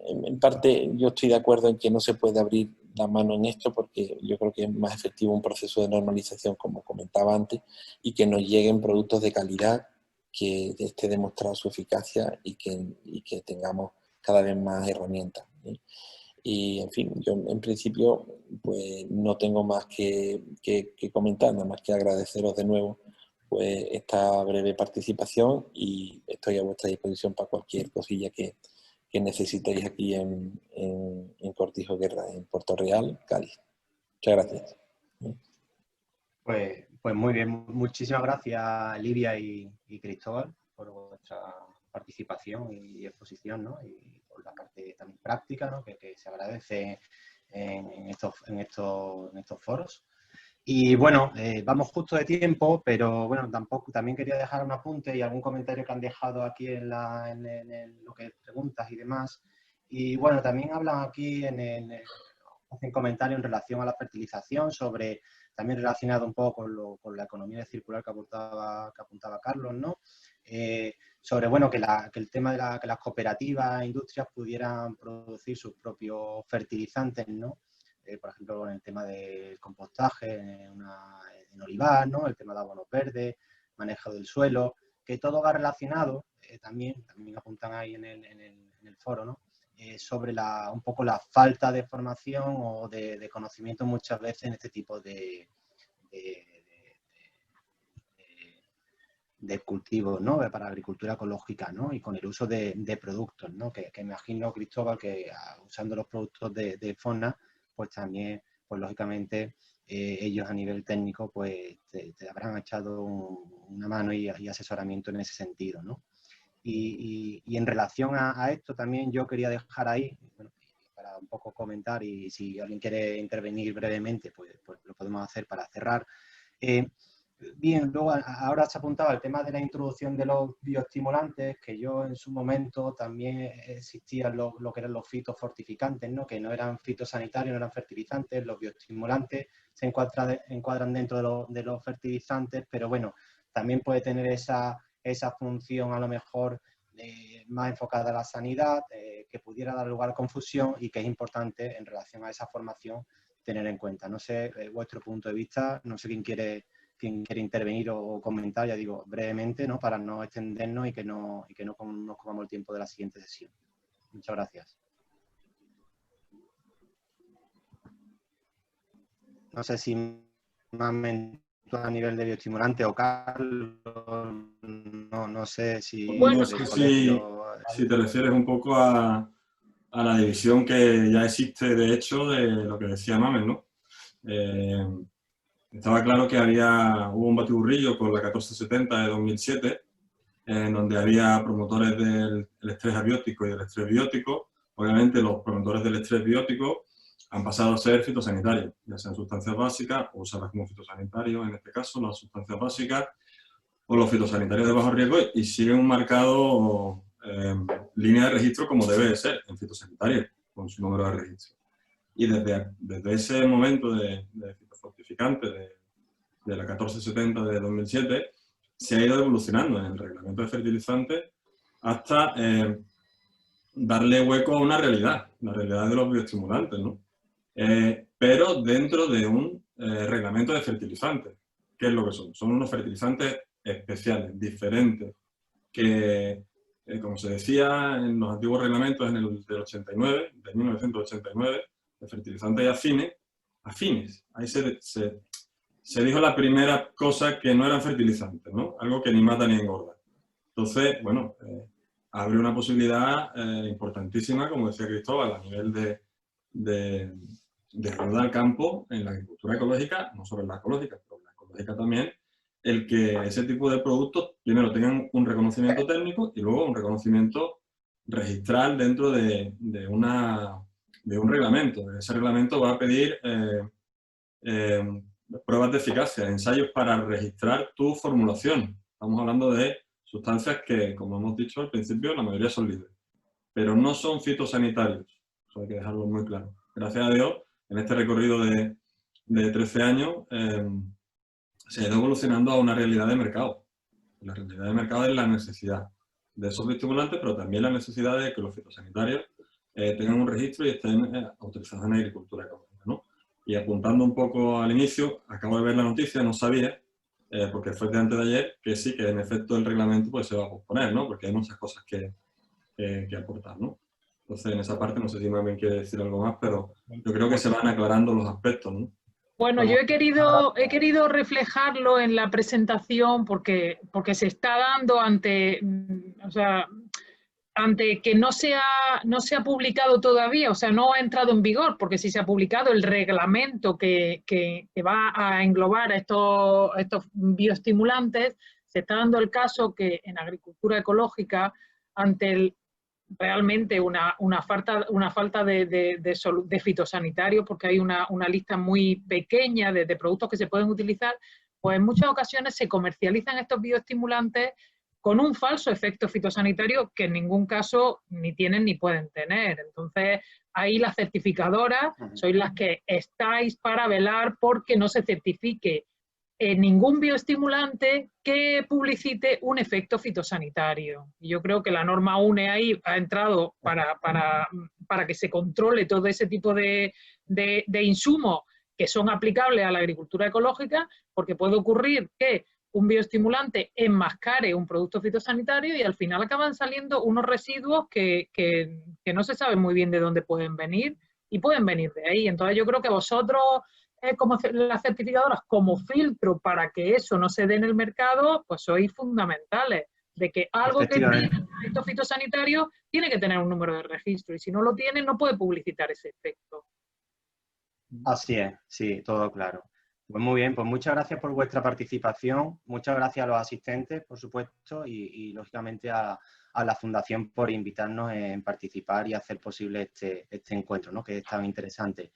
En parte yo estoy de acuerdo en que no se puede abrir la mano en esto, porque yo creo que es más efectivo un proceso de normalización, como comentaba antes, y que nos lleguen productos de calidad, que esté demostrada su eficacia y que tengamos cada vez más herramientas. Y, en fin, yo en principio pues no tengo más que comentar, nada más que agradeceros de nuevo pues esta breve participación, y estoy a vuestra disposición para cualquier cosilla que necesitéis aquí en Cortijo Guerra, en Puerto Real, Cádiz. Muchas gracias. Pues muy bien, muchísimas gracias Lidia y Cristóbal por vuestra participación y exposición, ¿no? Y por la parte también práctica, ¿no? que se agradece en estos foros. Y bueno, vamos justo de tiempo, pero bueno, también quería dejar un apunte y algún comentario que han dejado aquí en lo que preguntas y demás. Y bueno, también hablan aquí hacen comentarios en relación a la fertilización, también relacionado un poco con la economía circular que apuntaba Carlos, ¿no? Sobre, bueno, que el tema de que las cooperativas e industrias pudieran producir sus propios fertilizantes, ¿no? Por ejemplo, en el tema del compostaje en olivar, ¿no? El tema de abonos verdes, manejo del suelo, que todo va relacionado, también apuntan ahí en el foro, ¿no? Sobre un poco la falta de formación o de conocimiento muchas veces en este tipo de cultivos, ¿no? Para la agricultura ecológica, ¿no? Y con el uso de productos, ¿no? Que me imagino, Cristóbal, que usando los productos de FONA, pues también, pues lógicamente, ellos a nivel técnico, pues te habrán echado una mano y asesoramiento en ese sentido, ¿no? Y en relación a esto también yo quería dejar ahí, bueno, para un poco comentar, y si alguien quiere intervenir brevemente, pues lo podemos hacer para cerrar. Bien, luego ahora se apuntaba el tema de la introducción de los bioestimulantes, que yo en su momento también existían lo que eran los fitofortificantes, ¿no? Que no eran fitosanitarios, no eran fertilizantes. Los bioestimulantes se encuadran dentro de los fertilizantes, pero bueno, también puede tener esa función a lo mejor más enfocada a la sanidad, que pudiera dar lugar a confusión y que es importante en relación a esa formación tener en cuenta. No sé vuestro punto de vista, no sé quién quiere intervenir o comentar, ya digo, brevemente, ¿no? Para no extendernos y que no nos comamos el tiempo de la siguiente sesión. Muchas gracias. No sé si más a nivel de bioestimulante o Carlos, no sé si... Bueno, no sé si te refieres un poco a la división que ya existe, de hecho, de lo que decía Mamen, ¿no? Estaba claro que hubo un batiburrillo con la 1470 de 2007, en donde había promotores del estrés abiótico y del estrés biótico. Obviamente los promotores del estrés biótico han pasado a ser fitosanitarios, ya sean sustancias básicas o usarlas como fitosanitarios, en este caso las sustancias básicas, o los fitosanitarios de bajo riesgo, y siguen un marcado línea de registro como debe de ser en fitosanitarios, con su número de registro. Y desde ese momento de fitofortificante de la 1470 de 2007, se ha ido evolucionando en el reglamento de fertilizantes hasta darle hueco a una realidad, la realidad de los bioestimulantes, ¿no? Pero dentro de un reglamento de fertilizantes. ¿Qué es lo que son? Son unos fertilizantes especiales, diferentes, que, como se decía en los antiguos reglamentos del 89, de 1989, de fertilizantes y afines. Ahí se dijo la primera cosa que no eran fertilizantes, ¿no? Algo que ni mata ni engorda. Entonces, bueno, abre una posibilidad importantísima, como decía Cristóbal, a nivel de ayuda al campo en la agricultura ecológica, no solo en la ecológica, pero en la ecológica también, el que ese tipo de productos primero tengan un reconocimiento técnico y luego un reconocimiento registral dentro de un reglamento. Ese reglamento va a pedir pruebas de eficacia, ensayos para registrar tu formulación. Estamos hablando de sustancias que, como hemos dicho al principio, la mayoría son libres, pero no son fitosanitarios. Eso hay que dejarlo muy claro. Gracias a Dios, en este recorrido de 13 años, se ha ido evolucionando a una realidad de mercado. La realidad de mercado es la necesidad de esos bioestimulantes, pero también la necesidad de que los fitosanitarios tengan un registro y estén autorizados en agricultura ecológica, ¿no? Y apuntando un poco al inicio, acabo de ver la noticia, no sabía, porque fue de antes de ayer, que sí, que en efecto el reglamento pues, se va a posponer, ¿no? Porque hay muchas cosas que aportar, ¿no? Entonces, en esa parte no sé si Mamen quiere decir algo más, pero yo creo que se van aclarando los aspectos, ¿no? Bueno, yo he querido reflejarlo en la presentación porque se está dando ante que no se ha publicado todavía, o sea, no ha entrado en vigor, porque si se ha publicado el reglamento que va a englobar a estos bioestimulantes, se está dando el caso que en agricultura ecológica, ante realmente una falta de fitosanitarios, porque hay una lista muy pequeña de productos que se pueden utilizar, pues en muchas ocasiones se comercializan estos bioestimulantes con un falso efecto fitosanitario que en ningún caso ni tienen ni pueden tener. Entonces, ahí las certificadoras sois las que estáis para velar porque no se certifique ningún bioestimulante que publicite un efecto fitosanitario. Y yo creo que la norma UNE ahí ha entrado para que se controle todo ese tipo de insumos que son aplicables a la agricultura ecológica, porque puede ocurrir que un bioestimulante enmascare un producto fitosanitario y al final acaban saliendo unos residuos que no se sabe muy bien de dónde pueden venir y pueden venir de ahí. Entonces yo creo que vosotros, como las certificadoras, como filtro para que eso no se dé en el mercado, pues sois fundamentales, de que algo que tiene efecto fitosanitario tiene que tener un número de registro y si no lo tiene no puede publicitar ese efecto. Así es, sí, todo claro. Pues muy bien, pues muchas gracias por vuestra participación, muchas gracias a los asistentes, por supuesto, y lógicamente a la Fundación por invitarnos en participar y hacer posible este encuentro, ¿no? Que es tan interesante.